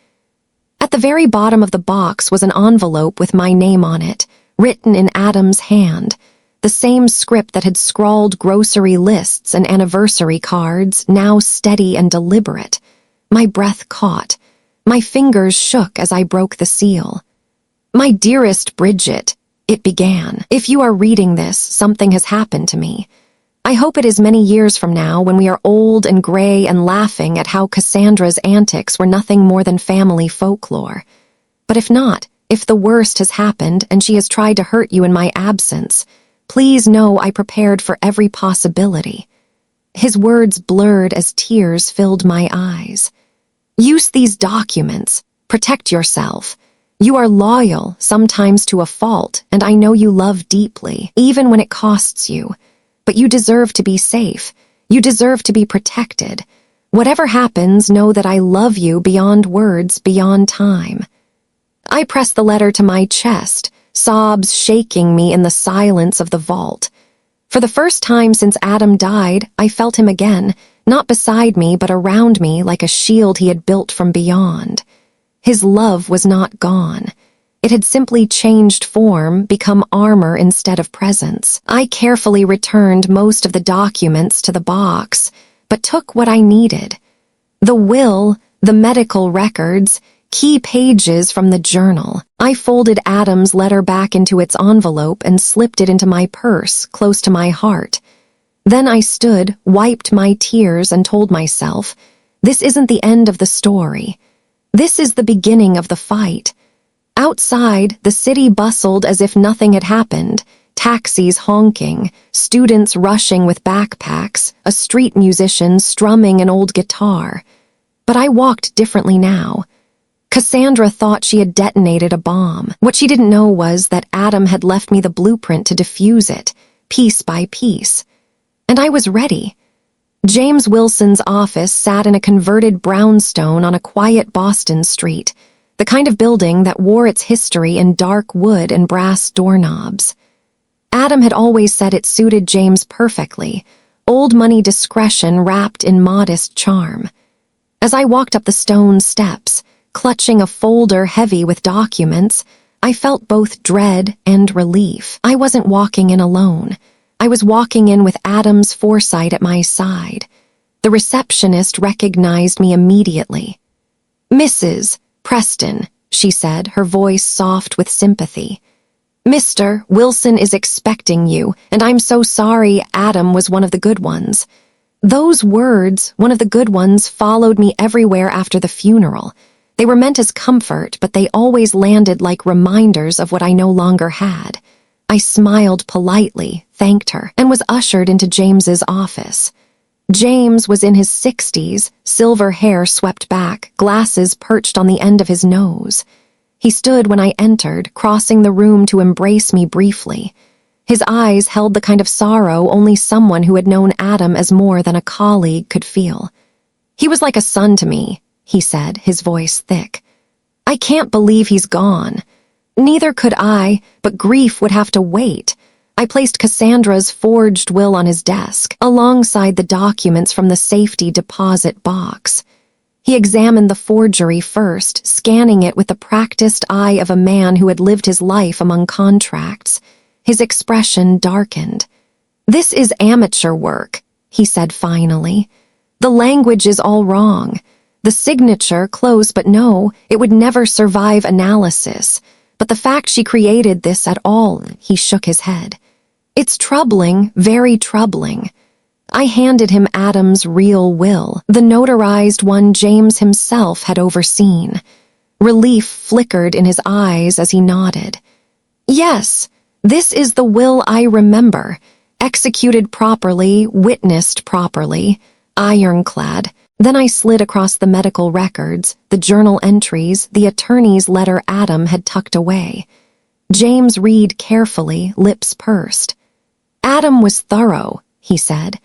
At the very bottom of the box was an envelope with my name on it, written in Adam's hand, the same script that had scrawled grocery lists and anniversary cards, now steady and deliberate. My breath caught. My fingers shook as I broke the seal. "My dearest Bridget," it began, "if you are reading this, something has happened to me. I hope it is many years from now when we are old and gray and laughing at how Cassandra's antics were nothing more than family folklore. But if not, if the worst has happened and she has tried to hurt you in my absence, please know I prepared for every possibility." His words blurred as tears filled my eyes. "Use these documents. Protect yourself. You are loyal, sometimes to a fault, and I know you love deeply, even when it costs you. But you deserve to be safe. You deserve to be protected. Whatever happens, know that I love you beyond words, beyond time." I pressed the letter to my chest, sobs shaking me in the silence of the vault. For the first time since Adam died, I felt him again, not beside me but around me like a shield he had built from beyond. His love was not gone. It had simply changed form, become armor instead of presence. I carefully returned most of the documents to the box, but took what I needed. The will, the medical records, key pages from the journal. I folded Adam's letter back into its envelope and slipped it into my purse, close to my heart. Then I stood, wiped my tears, and told myself, This isn't the end of the story. This is the beginning of the fight. Outside, the city bustled as if nothing had happened. Taxis honking, students rushing with backpacks, a street musician strumming an old guitar. But I walked differently now. Cassandra thought she had detonated a bomb. What she didn't know was that Adam had left me the blueprint to defuse it, piece by piece. And I was ready. James Wilson's office sat in a converted brownstone on a quiet Boston street, the kind of building that wore its history in dark wood and brass doorknobs. Adam had always said it suited James perfectly, old-money discretion wrapped in modest charm. As I walked up the stone steps, clutching a folder heavy with documents, I felt both dread and relief. I wasn't walking in alone. I was walking in with Adam's foresight at my side. The receptionist recognized me immediately. "Mrs. Preston," she said, her voice soft with sympathy. "Mr. Wilson is expecting you, and I'm so sorry Adam was one of the good ones." Those words, one of the good ones, followed me everywhere after the funeral. They were meant as comfort, but they always landed like reminders of what I no longer had. I smiled politely, thanked her, and was ushered into James's office. James was in his 60s, silver hair swept back, glasses perched on the end of his nose. He stood when I entered, crossing the room to embrace me briefly. His eyes held the kind of sorrow only someone who had known Adam as more than a colleague could feel. "He was like a son to me," he said, his voice thick. "I can't believe he's gone." Neither could I, but grief would have to wait. I placed Cassandra's forged will on his desk, alongside the documents from the safety deposit box. He examined the forgery first, scanning it with the practiced eye of a man who had lived his life among contracts. His expression darkened. "This is amateur work," he said finally. "The language is all wrong. The signature close, but no, it would never survive analysis. But the fact she created this at all," he shook his head. "It's troubling, very troubling." I handed him Adam's real will, the notarized one James himself had overseen. Relief flickered in his eyes as he nodded. "Yes, this is the will I remember, executed properly, witnessed properly, ironclad." Then I slid across the medical records, the journal entries, the attorney's letter Adam had tucked away. James read carefully, lips pursed. "Adam was thorough," he said.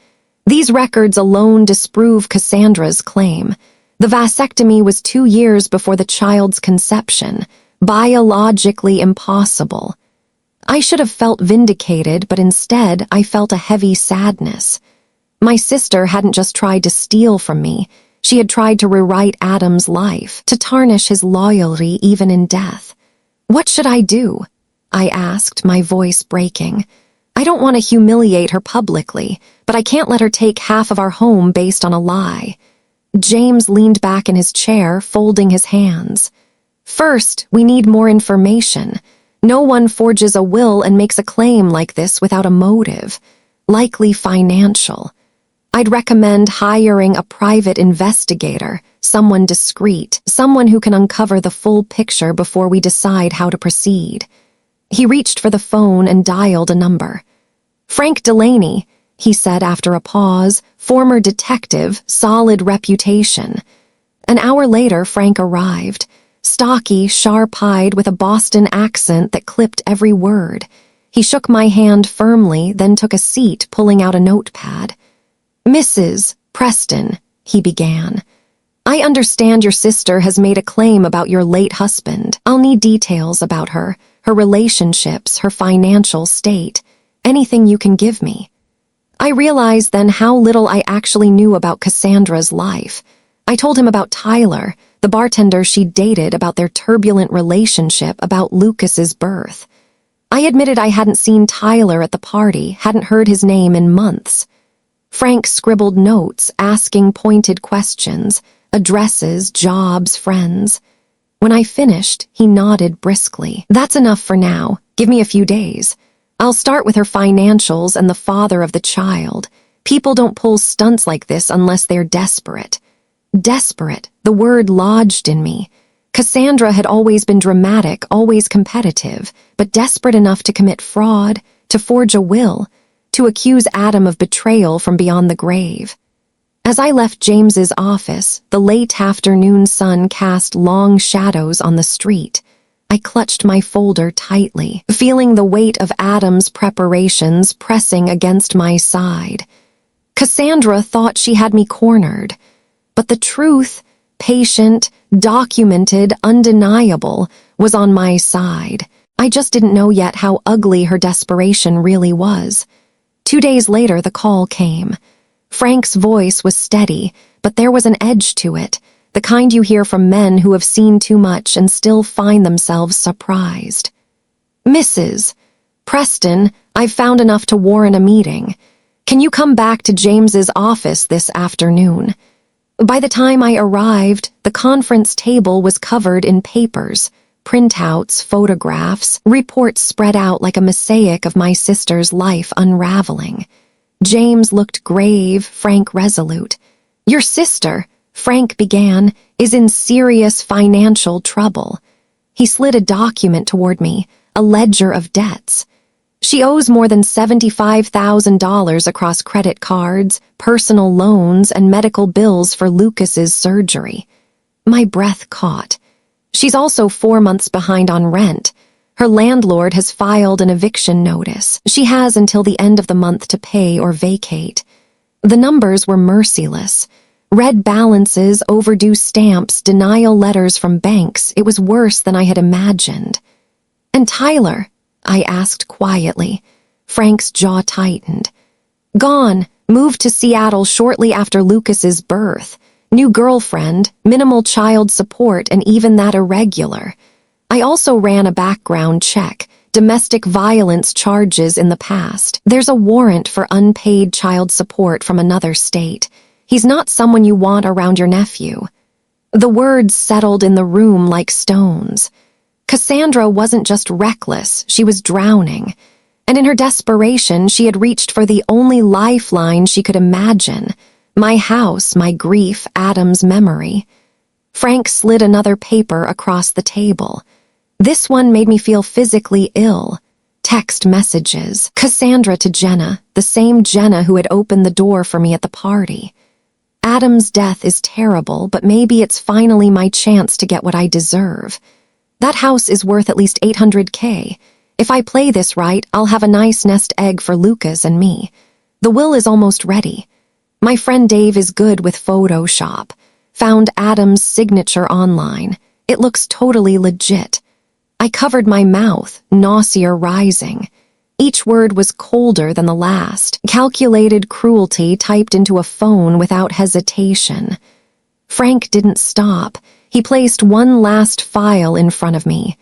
"These records alone disprove Cassandra's claim. The vasectomy was 2 years before the child's conception. Biologically impossible." I should have felt vindicated, but instead I felt a heavy sadness. My sister hadn't just tried to steal from me. She had tried to rewrite Adam's life, to tarnish his loyalty even in death. "What should I do?" I asked, my voice breaking. "I don't want to humiliate her publicly, but I can't let her take half of our home based on a lie." James leaned back in his chair, folding his hands. "First, we need more information. No one forges a will and makes a claim like this without a motive, likely financial. I'd recommend hiring a private investigator, someone discreet, someone who can uncover the full picture before we decide how to proceed." He reached for the phone and dialed a number. "Frank Delaney," he said after a pause, "former detective, solid reputation." An hour later, Frank arrived, stocky, sharp-eyed, with a Boston accent that clipped every word. He shook my hand firmly, then took a seat, pulling out a notepad. "Mrs. Preston," he began, "I understand your sister has made a claim about your late husband. I'll need details about her relationships, her financial state, anything you can give me." I realized then how little I actually knew about Cassandra's life. I told him about Tyler, the bartender she'd dated, about their turbulent relationship, about Lucas's birth. I admitted I hadn't seen Tyler at the party, hadn't heard his name in months. Frank scribbled notes, asking pointed questions, addresses, jobs, friends. When I finished, he nodded briskly. "That's enough for now. Give me a few days. I'll start with her financials and the father of the child. People don't pull stunts like this unless they're desperate." Desperate, the word lodged in me. Cassandra had always been dramatic, always competitive, but desperate enough to commit fraud, to forge a will, to accuse Adam of betrayal from beyond the grave. As I left James's office, the late afternoon sun cast long shadows on the street. I clutched my folder tightly, feeling the weight of Adam's preparations pressing against my side. Cassandra thought she had me cornered, but the truth, patient, documented, undeniable, was on my side. I just didn't know yet how ugly her desperation really was. 2 days later, the call came. Frank's voice was steady, but there was an edge to it, the kind you hear from men who have seen too much and still find themselves surprised. "Mrs. Preston, I've found enough to warrant a meeting. Can you come back to James's office this afternoon?" By the time I arrived, the conference table was covered in papers, printouts, photographs, reports spread out like a mosaic of my sister's life unraveling. James looked grave, Frank resolute. "Your sister," Frank began, "is in serious financial trouble." He slid a document toward me, a ledger of debts. "She owes more than $75,000 across credit cards, personal loans, and medical bills for Lucas's surgery." My breath caught. "She's also 4 months behind on rent. Her landlord has filed an eviction notice. She has until the end of the month to pay or vacate." The numbers were merciless. Red balances, overdue stamps, denial letters from banks. It was worse than I had imagined. "And Tyler?" I asked quietly. Frank's jaw tightened. "Gone. Moved to Seattle shortly after Lucas's birth. New girlfriend, minimal child support, and even that irregular. I also ran a background check, domestic violence charges in the past. There's a warrant for unpaid child support from another state. He's not someone you want around your nephew." The words settled in the room like stones. Cassandra wasn't just reckless, she was drowning. And in her desperation, she had reached for the only lifeline she could imagine. My house, my grief, Adam's memory. Frank slid another paper across the table. This one made me feel physically ill. Text messages. Cassandra to Jenna, the same Jenna who had opened the door for me at the party. "Adam's death is terrible, but maybe it's finally my chance to get what I deserve. That house is worth at least $800K. If I play this right, I'll have a nice nest egg for Lucas and me. The will is almost ready. My friend Dave is good with Photoshop. Found Adam's signature online. It looks totally legit." I covered my mouth, nausea rising. Each word was colder than the last, calculated cruelty typed into a phone without hesitation. Frank didn't stop. He placed one last file in front of me.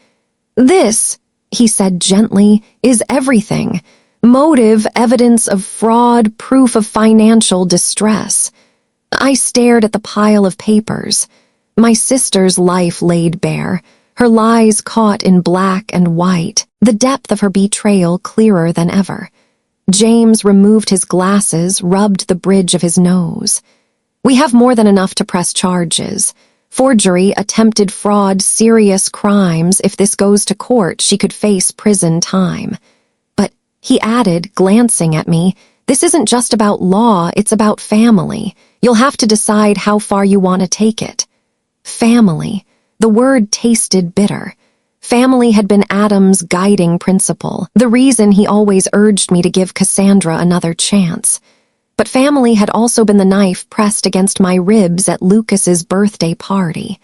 "This," he said gently, "is everything. Motive, evidence of fraud, proof of financial distress." I stared at the pile of papers. My sister's life laid bare, her lies caught in black and white, the depth of her betrayal clearer than ever. James removed his glasses, rubbed the bridge of his nose. "We have more than enough to press charges. Forgery, attempted fraud, serious crimes. If this goes to court, she could face prison time." "But," he added, glancing at me, "this isn't just about law, it's about family. You'll have to decide how far you want to take it." Family. The word tasted bitter. Family had been Adam's guiding principle, the reason he always urged me to give Cassandra another chance. But family had also been the knife pressed against my ribs at Lucas's birthday party.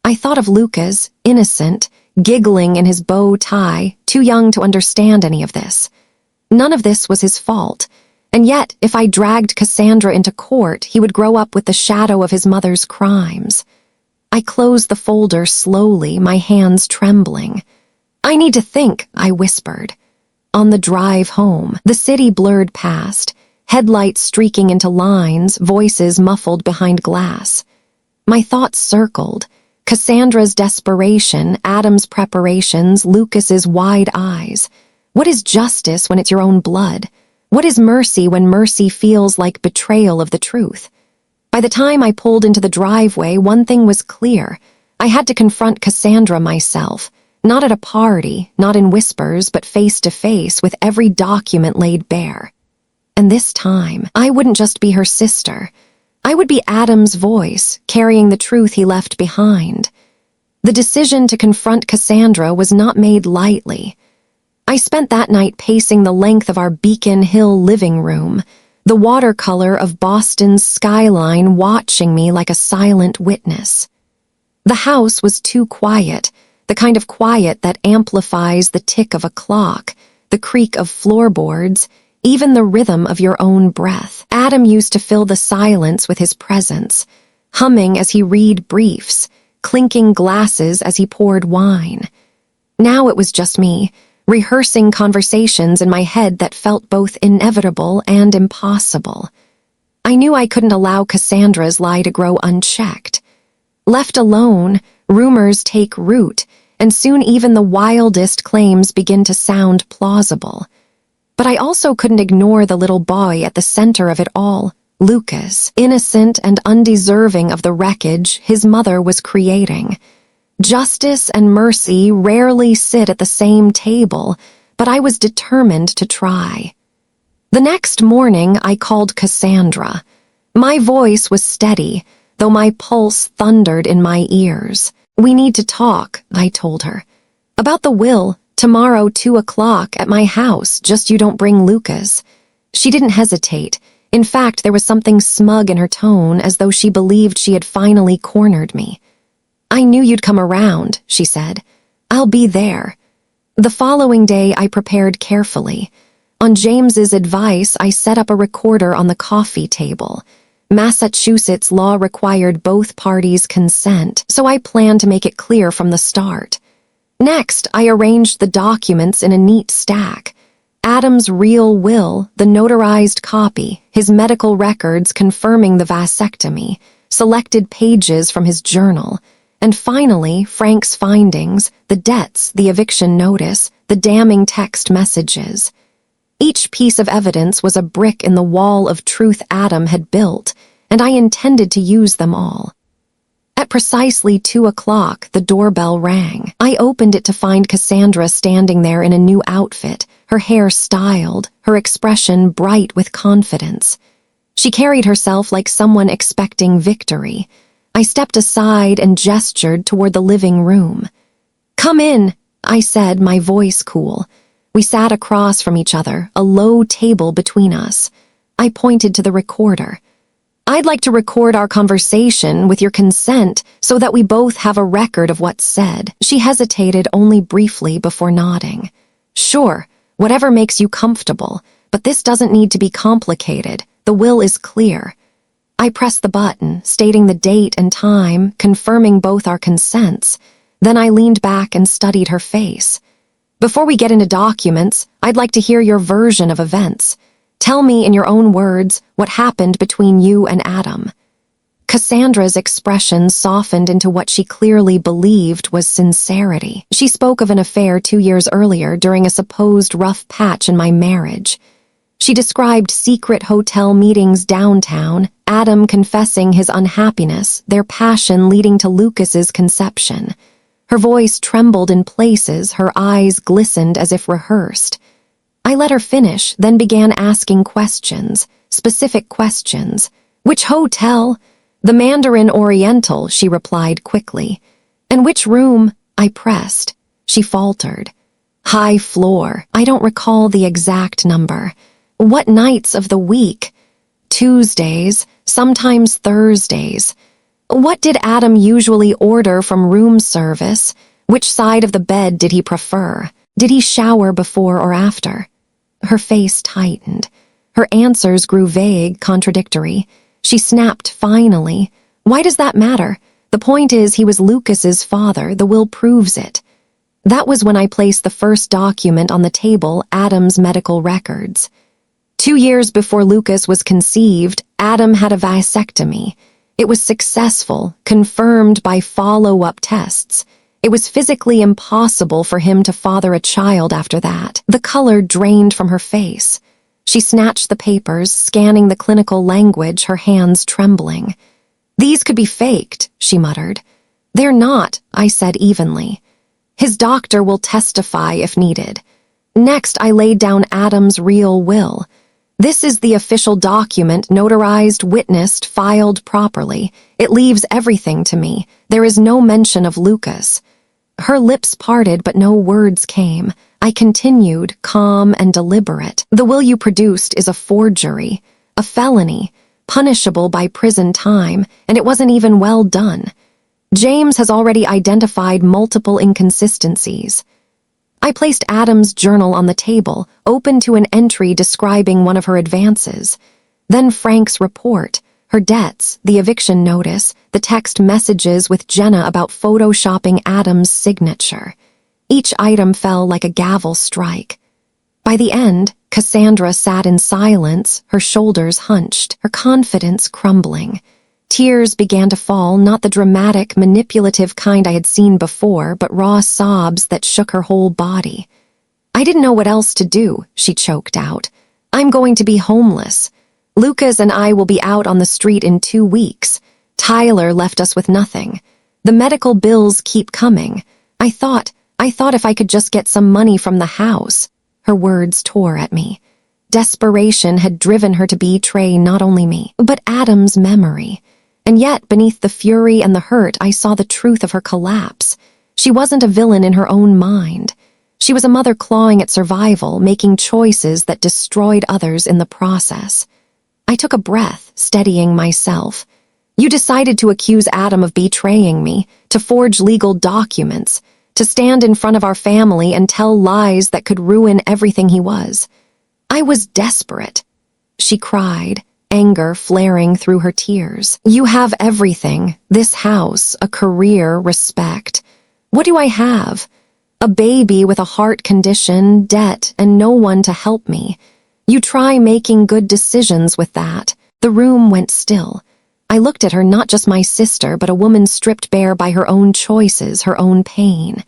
I thought of Lucas, innocent, giggling in his bow tie, too young to understand any of this. None of this was his fault, and yet if I dragged Cassandra into court, he would grow up with the shadow of his mother's crimes. I closed the folder slowly, my hands trembling. "I need to think," I whispered. On the drive home, the city blurred past, headlights streaking into lines, voices muffled behind glass. My thoughts circled. Cassandra's desperation, Adam's preparations, Lucas's wide eyes. What is justice when it's your own blood? What is mercy when mercy feels like betrayal of the truth? By the time I pulled into the driveway, one thing was clear. I had to confront Cassandra myself, not at a party, not in whispers, but face to face with every document laid bare. And this time, I wouldn't just be her sister. I would be Adam's voice, carrying the truth he left behind. The decision to confront Cassandra was not made lightly. I spent that night pacing the length of our Beacon Hill living room, the watercolor of Boston's skyline watching me like a silent witness. The house was too quiet, the kind of quiet that amplifies the tick of a clock, the creak of floorboards, even the rhythm of your own breath. Adam used to fill the silence with his presence, humming as he read briefs, clinking glasses as he poured wine. Now it was just me, rehearsing conversations in my head that felt both inevitable and impossible. I knew I couldn't allow Cassandra's lie to grow unchecked. Left alone, rumors take root, and soon even the wildest claims begin to sound plausible. But I also couldn't ignore the little boy at the center of it all, Lucas, innocent and undeserving of the wreckage his mother was creating. Justice and mercy rarely sit at the same table, but I was determined to try. The next morning, I called Cassandra. My voice was steady, though my pulse thundered in my ears. "We need to talk," I told her. "About the will, tomorrow 2:00 at my house, just you don't bring Lucas." She didn't hesitate. In fact, there was something smug in her tone, as though she believed she had finally cornered me. "I knew you'd come around," she said. "I'll be there." The following day, I prepared carefully. On James's advice, I set up a recorder on the coffee table. Massachusetts law required both parties' consent, so I planned to make it clear from the start. Next, I arranged the documents in a neat stack. Adam's real will, the notarized copy, his medical records confirming the vasectomy, selected pages from his journal, and finally, Frank's findings, the debts, the eviction notice, the damning text messages. Each piece of evidence was a brick in the wall of truth Adam had built, and I intended to use them all. At precisely 2:00, the doorbell rang. I opened it to find Cassandra standing there in a new outfit, her hair styled, her expression bright with confidence. She carried herself like someone expecting victory. I stepped aside and gestured toward the living room. "Come in," I said, my voice cool. We sat across from each other, a low table between us. I pointed to the recorder. "I'd like to record our conversation with your consent so that we both have a record of what's said." She hesitated only briefly before nodding. "Sure, whatever makes you comfortable, but this doesn't need to be complicated. The will is clear." I pressed the button, stating the date and time, confirming both our consents. Then I leaned back and studied her face. "Before we get into documents, I'd like to hear your version of events. Tell me in your own words what happened between you and Adam." Cassandra's expression softened into what she clearly believed was sincerity. She spoke of an affair 2 years earlier during a supposed rough patch in my marriage. She described secret hotel meetings downtown, Adam confessing his unhappiness, their passion leading to Lucas's conception. Her voice trembled in places, her eyes glistened as if rehearsed. I let her finish, then began asking questions, specific questions. "Which hotel?" "The Mandarin Oriental," she replied quickly. "And which room?" I pressed. She faltered. "High floor. I don't recall the exact number." "What nights of the week?" "Tuesdays, sometimes Thursdays." "What did Adam usually order from room service? Which side of the bed did he prefer? Did he shower before or after?" Her face tightened. Her answers grew vague, contradictory. She snapped finally. "Why does that matter? The point is he was Lucas's father. The will proves it." That was when I placed the first document on the table, Adam's medical records. 2 years before Lucas was conceived, Adam had a vasectomy. It was successful, confirmed by follow-up tests. It was physically impossible for him to father a child after that. The color drained from her face. She snatched the papers, scanning the clinical language, her hands trembling. "These could be faked," she muttered. "They're not," I said evenly. "His doctor will testify if needed." Next, I laid down Adam's real will. "This is the official document, notarized, witnessed, filed properly. It leaves everything to me. There is no mention of Lucas." Her lips parted, but no words came. I continued, calm and deliberate. "The will you produced is a forgery, a felony, punishable by prison time, and it wasn't even well done. James has already identified multiple inconsistencies." I placed Adam's journal on the table, open to an entry describing one of her advances. Then Frank's report, her debts, the eviction notice, the text messages with Jenna about photoshopping Adam's signature. Each item fell like a gavel strike. By the end, Cassandra sat in silence, her shoulders hunched, her confidence crumbling. Tears began to fall, not the dramatic, manipulative kind I had seen before, but raw sobs that shook her whole body. "I didn't know what else to do," she choked out. "I'm going to be homeless. Lucas and I will be out on the street in 2 weeks. Tyler left us with nothing. The medical bills keep coming. I thought if I could just get some money from the house." Her words tore at me. Desperation had driven her to betray not only me, but Adam's memory. And yet, beneath the fury and the hurt, I saw the truth of her collapse. She wasn't a villain in her own mind. She was a mother clawing at survival, making choices that destroyed others in the process. I took a breath, steadying myself. "You decided to accuse Adam of betraying me, to forge legal documents, to stand in front of our family and tell lies that could ruin everything he was." "I was desperate," she cried, anger flaring through her tears. "You have everything, this house, a career, respect. What do I have? A baby with a heart condition, debt, and no one to help me. You try making good decisions with that." The room went still. I looked at her, not just my sister, but a woman stripped bare by her own choices, her own pain.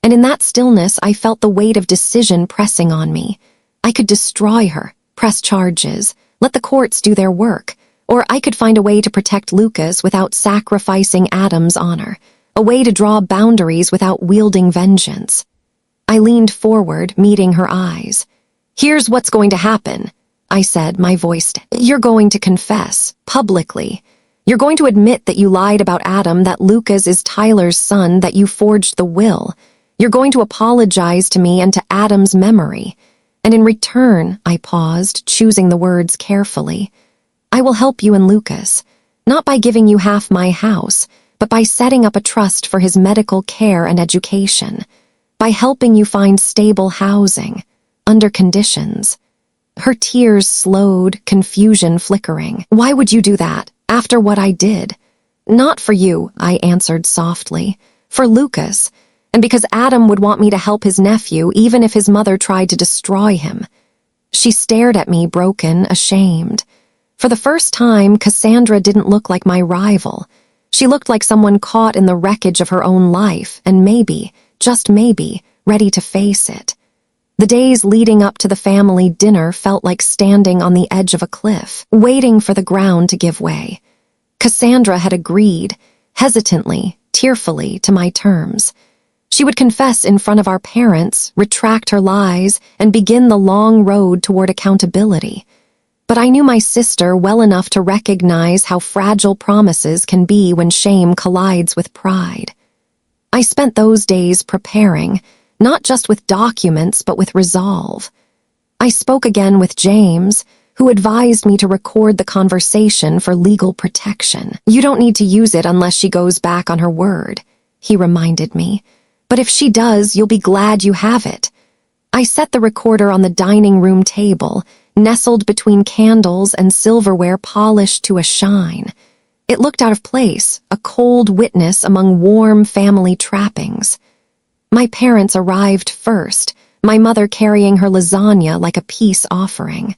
And in that stillness, I felt the weight of decision pressing on me. I could destroy her, press charges, let the courts do their work, or I could find a way to protect Lucas without sacrificing Adam's honor, a way to draw boundaries without wielding vengeance. I leaned forward, meeting her eyes. "Here's what's going to happen," I said, my voice. "You're going to confess, publicly. You're going to admit that you lied about Adam, that Lucas is Tyler's son, that you forged the will. You're going to apologize to me and to Adam's memory. And in return," I paused, choosing the words carefully, "I will help you and Lucas, not by giving you half my house, but by setting up a trust for his medical care and education, by helping you find stable housing, under conditions." Her tears slowed, confusion flickering. "Why would you do that, after what I did?" "Not for you," I answered softly. "For Lucas. And because Adam would want me to help his nephew, even if his mother tried to destroy him." She stared at me, broken, ashamed. For the first time, Cassandra didn't look like my rival. She looked like someone caught in the wreckage of her own life, and maybe, just maybe, ready to face it. The days leading up to the family dinner felt like standing on the edge of a cliff, waiting for the ground to give way. Cassandra had agreed, hesitantly, tearfully, to my terms. She would confess in front of our parents, retract her lies, and begin the long road toward accountability. But I knew my sister well enough to recognize how fragile promises can be when shame collides with pride. I spent those days preparing, not just with documents, but with resolve. I spoke again with James, who advised me to record the conversation for legal protection. "You don't need to use it unless she goes back on her word," he reminded me. "But if she does, you'll be glad you have it." I set the recorder on the dining room table, nestled between candles and silverware polished to a shine. It looked out of place, a cold witness among warm family trappings. My parents arrived first, my mother carrying her lasagna like a peace offering.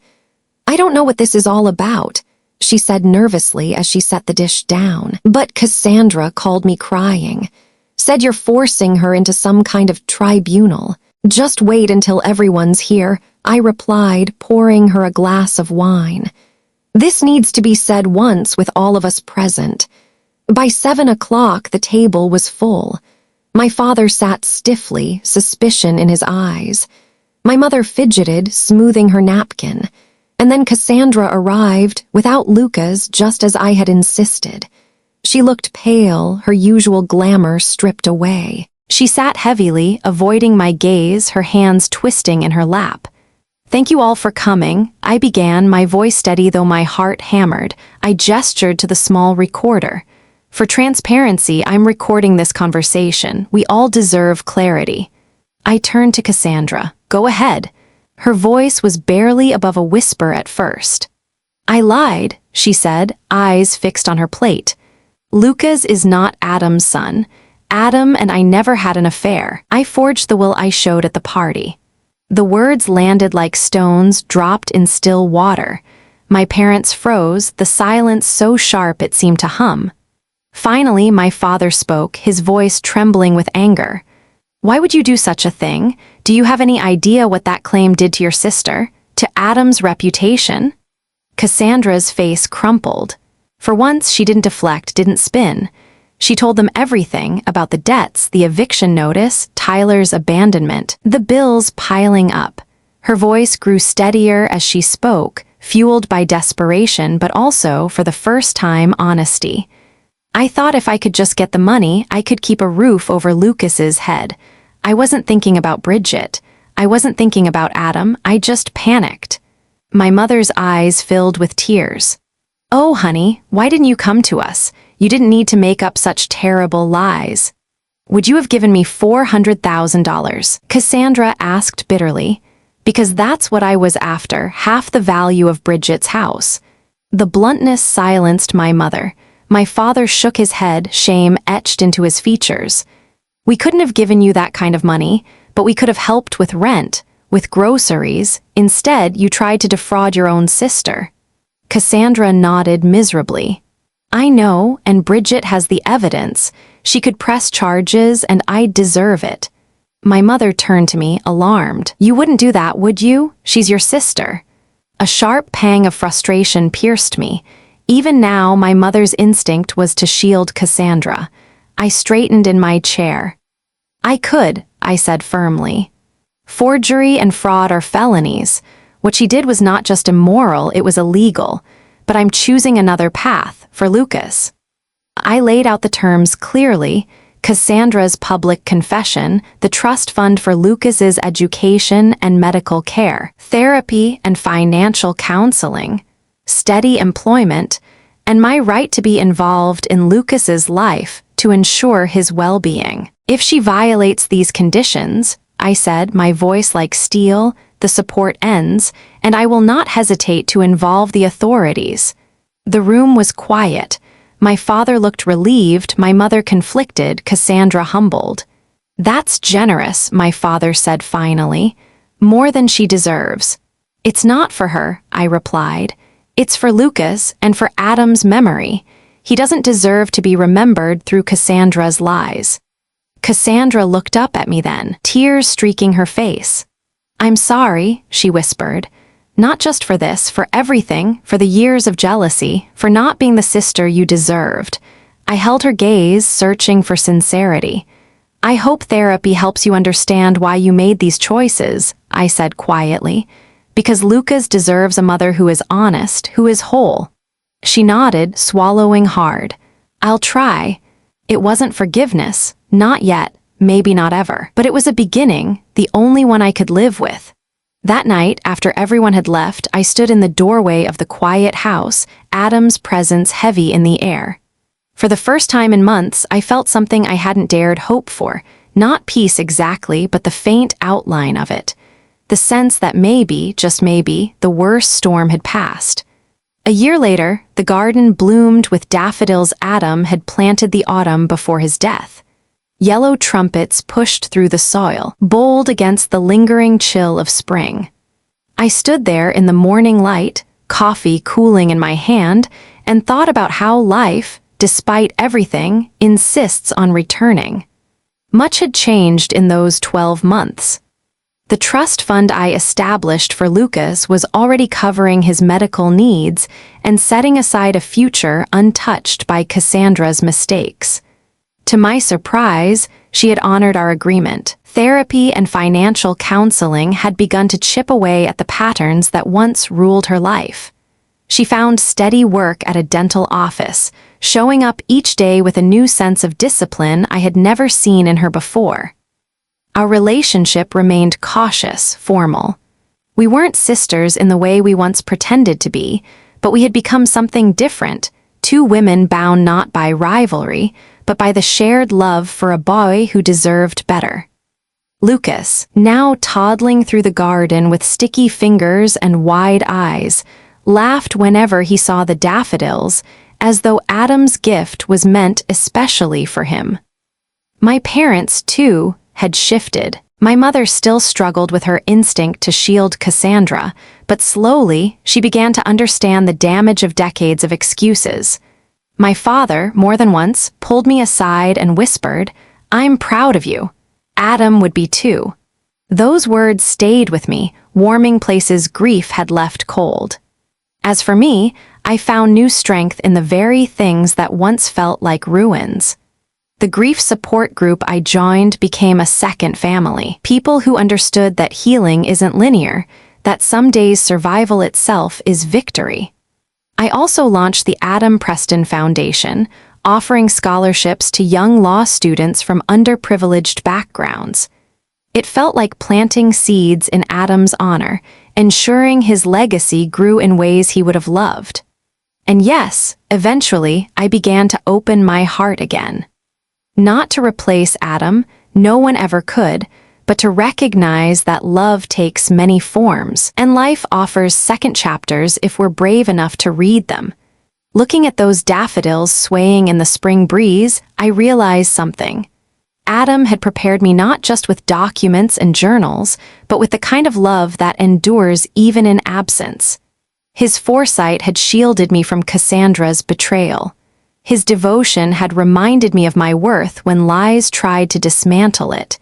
"I don't know what this is all about," she said nervously as she set the dish down. "But Cassandra called me crying. Said you're forcing her into some kind of tribunal. Just wait until everyone's here. I replied, pouring her a glass of wine. This needs to be said once with all of us present. By 7 o'clock, the table was full. My father sat stiffly, suspicion in his eyes. My mother fidgeted, smoothing her napkin. And then Cassandra arrived, without Lucas, just as I had insisted. She looked pale, her usual glamour stripped away. She sat heavily, avoiding my gaze, her hands twisting in her lap. "Thank you all for coming," I began, my voice steady though my heart hammered. I gestured to the small recorder. "For transparency, I'm recording this conversation. We all deserve clarity." I turned to Cassandra. "Go ahead." Her voice was barely above a whisper at first. "I lied," she said, eyes fixed on her plate. "Lucas is not Adam's son. Adam and I never had an affair. I forged the will I showed at the party." The words landed like stones dropped in still water. My parents froze, the silence so sharp it seemed to hum. Finally, my father spoke, his voice trembling with anger. "Why would you do such a thing? Do you have any idea what that claim did to your sister? To Adam's reputation?" Cassandra's face crumpled. For once, she didn't deflect, didn't spin. She told them everything about the debts, the eviction notice, Tyler's abandonment, the bills piling up. Her voice grew steadier as she spoke, fueled by desperation, but also, for the first time, honesty. "I thought if I could just get the money, I could keep a roof over Lucas's head. I wasn't thinking about Bridget. I wasn't thinking about Adam. I just panicked." My mother's eyes filled with tears. "Oh, honey, why didn't you come to us? You didn't need to make up such terrible lies." "Would you have given me $400,000? Cassandra asked bitterly. "Because that's what I was after, half the value of Bridget's house." The bluntness silenced my mother. My father shook his head, shame etched into his features. "We couldn't have given you that kind of money, but we could have helped with rent, with groceries. Instead, you tried to defraud your own sister." Cassandra nodded miserably. "I know, and Bridget has the evidence. She could press charges, and I'd deserve it." My mother turned to me, alarmed. "You wouldn't do that, would you? She's your sister." A sharp pang of frustration pierced me. Even now, my mother's instinct was to shield Cassandra. I straightened in my chair. "I could," I said firmly. "Forgery and fraud are felonies. What she did was not just immoral, it was illegal. But I'm choosing another path, for Lucas." I laid out the terms clearly: Cassandra's public confession, the trust fund for Lucas's education and medical care, therapy and financial counseling, steady employment, and my right to be involved in Lucas's life to ensure his well-being. "If she violates these conditions," I said, my voice like steel, "the support ends, and I will not hesitate to involve the authorities." The room was quiet. My father looked relieved, my mother conflicted, Cassandra humbled. "That's generous," my father said finally. "More than she deserves." "It's not for her," I replied. "It's for Lucas and for Adam's memory. He doesn't deserve to be remembered through Cassandra's lies." Cassandra looked up at me then, tears streaking her face. "I'm sorry," she whispered. "Not just for this, for everything, for the years of jealousy, for not being the sister you deserved." I held her gaze, searching for sincerity. "I hope therapy helps you understand why you made these choices," I said quietly. "Because Lucas deserves a mother who is honest, who is whole." She nodded, swallowing hard. "I'll try." It wasn't forgiveness, not yet, maybe not ever, but it was a beginning, the only one I could live with. That night, after everyone had left, I stood in the doorway of the quiet house, Adam's presence heavy in the air. For the first time in months, I felt something I hadn't dared hope for, not peace exactly, but the faint outline of it. The sense that maybe, just maybe, the worst storm had passed. A year later, the garden bloomed with daffodils Adam had planted the autumn before his death. Yellow trumpets pushed through the soil, bold against the lingering chill of spring. I stood there in the morning light, coffee cooling in my hand, and thought about how life, despite everything, insists on returning. Much had changed in those 12 months. The trust fund I established for Lucas was already covering his medical needs and setting aside a future untouched by Cassandra's mistakes. To my surprise, she had honored our agreement. Therapy and financial counseling had begun to chip away at the patterns that once ruled her life. She found steady work at a dental office, showing up each day with a new sense of discipline I had never seen in her before. Our relationship remained cautious, formal. We weren't sisters in the way we once pretended to be, but we had become something different, two women bound not by rivalry, but by the shared love for a boy who deserved better. Lucas, now toddling through the garden with sticky fingers and wide eyes, laughed whenever he saw the daffodils, as though Adam's gift was meant especially for him. My parents, too, had shifted. My mother still struggled with her instinct to shield Cassandra, but slowly she began to understand the damage of decades of excuses. My father, more than once, pulled me aside and whispered, "I'm proud of you. Adam would be too." Those words stayed with me, warming places grief had left cold. As for me, I found new strength in the very things that once felt like ruins. The grief support group I joined became a second family. People who understood that healing isn't linear, that some days survival itself is victory. I also launched the Adam Preston Foundation, offering scholarships to young law students from underprivileged backgrounds. It felt like planting seeds in Adam's honor, ensuring his legacy grew in ways he would have loved. And yes, eventually, I began to open my heart again. Not to replace Adam, no one ever could, but to recognize that love takes many forms, and life offers second chapters if we're brave enough to read them. Looking at those daffodils swaying in the spring breeze, I realized something. Adam had prepared me not just with documents and journals, but with the kind of love that endures even in absence. His foresight had shielded me from Cassandra's betrayal. His devotion had reminded me of my worth when lies tried to dismantle it.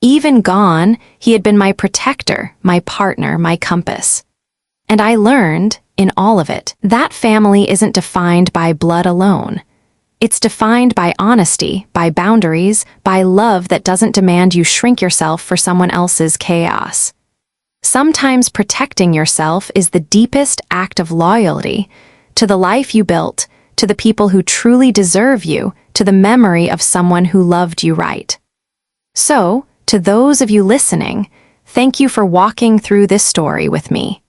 Even gone, he had been my protector, my partner, my compass. And I learned, in all of it, that family isn't defined by blood alone. It's defined by honesty, by boundaries, by love that doesn't demand you shrink yourself for someone else's chaos. Sometimes protecting yourself is the deepest act of loyalty to the life you built, to the people who truly deserve you, to the memory of someone who loved you right. So, to those of you listening, thank you for walking through this story with me.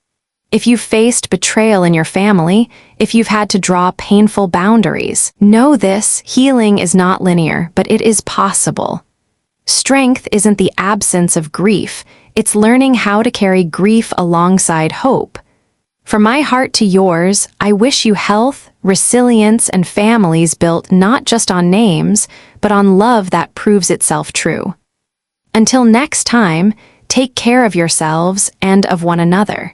If you've faced betrayal in your family, if you've had to draw painful boundaries, know this: healing is not linear, but it is possible. Strength isn't the absence of grief, it's learning how to carry grief alongside hope. From my heart to yours, I wish you health, resilience, and families built not just on names, but on love that proves itself true. Until next time, take care of yourselves and of one another.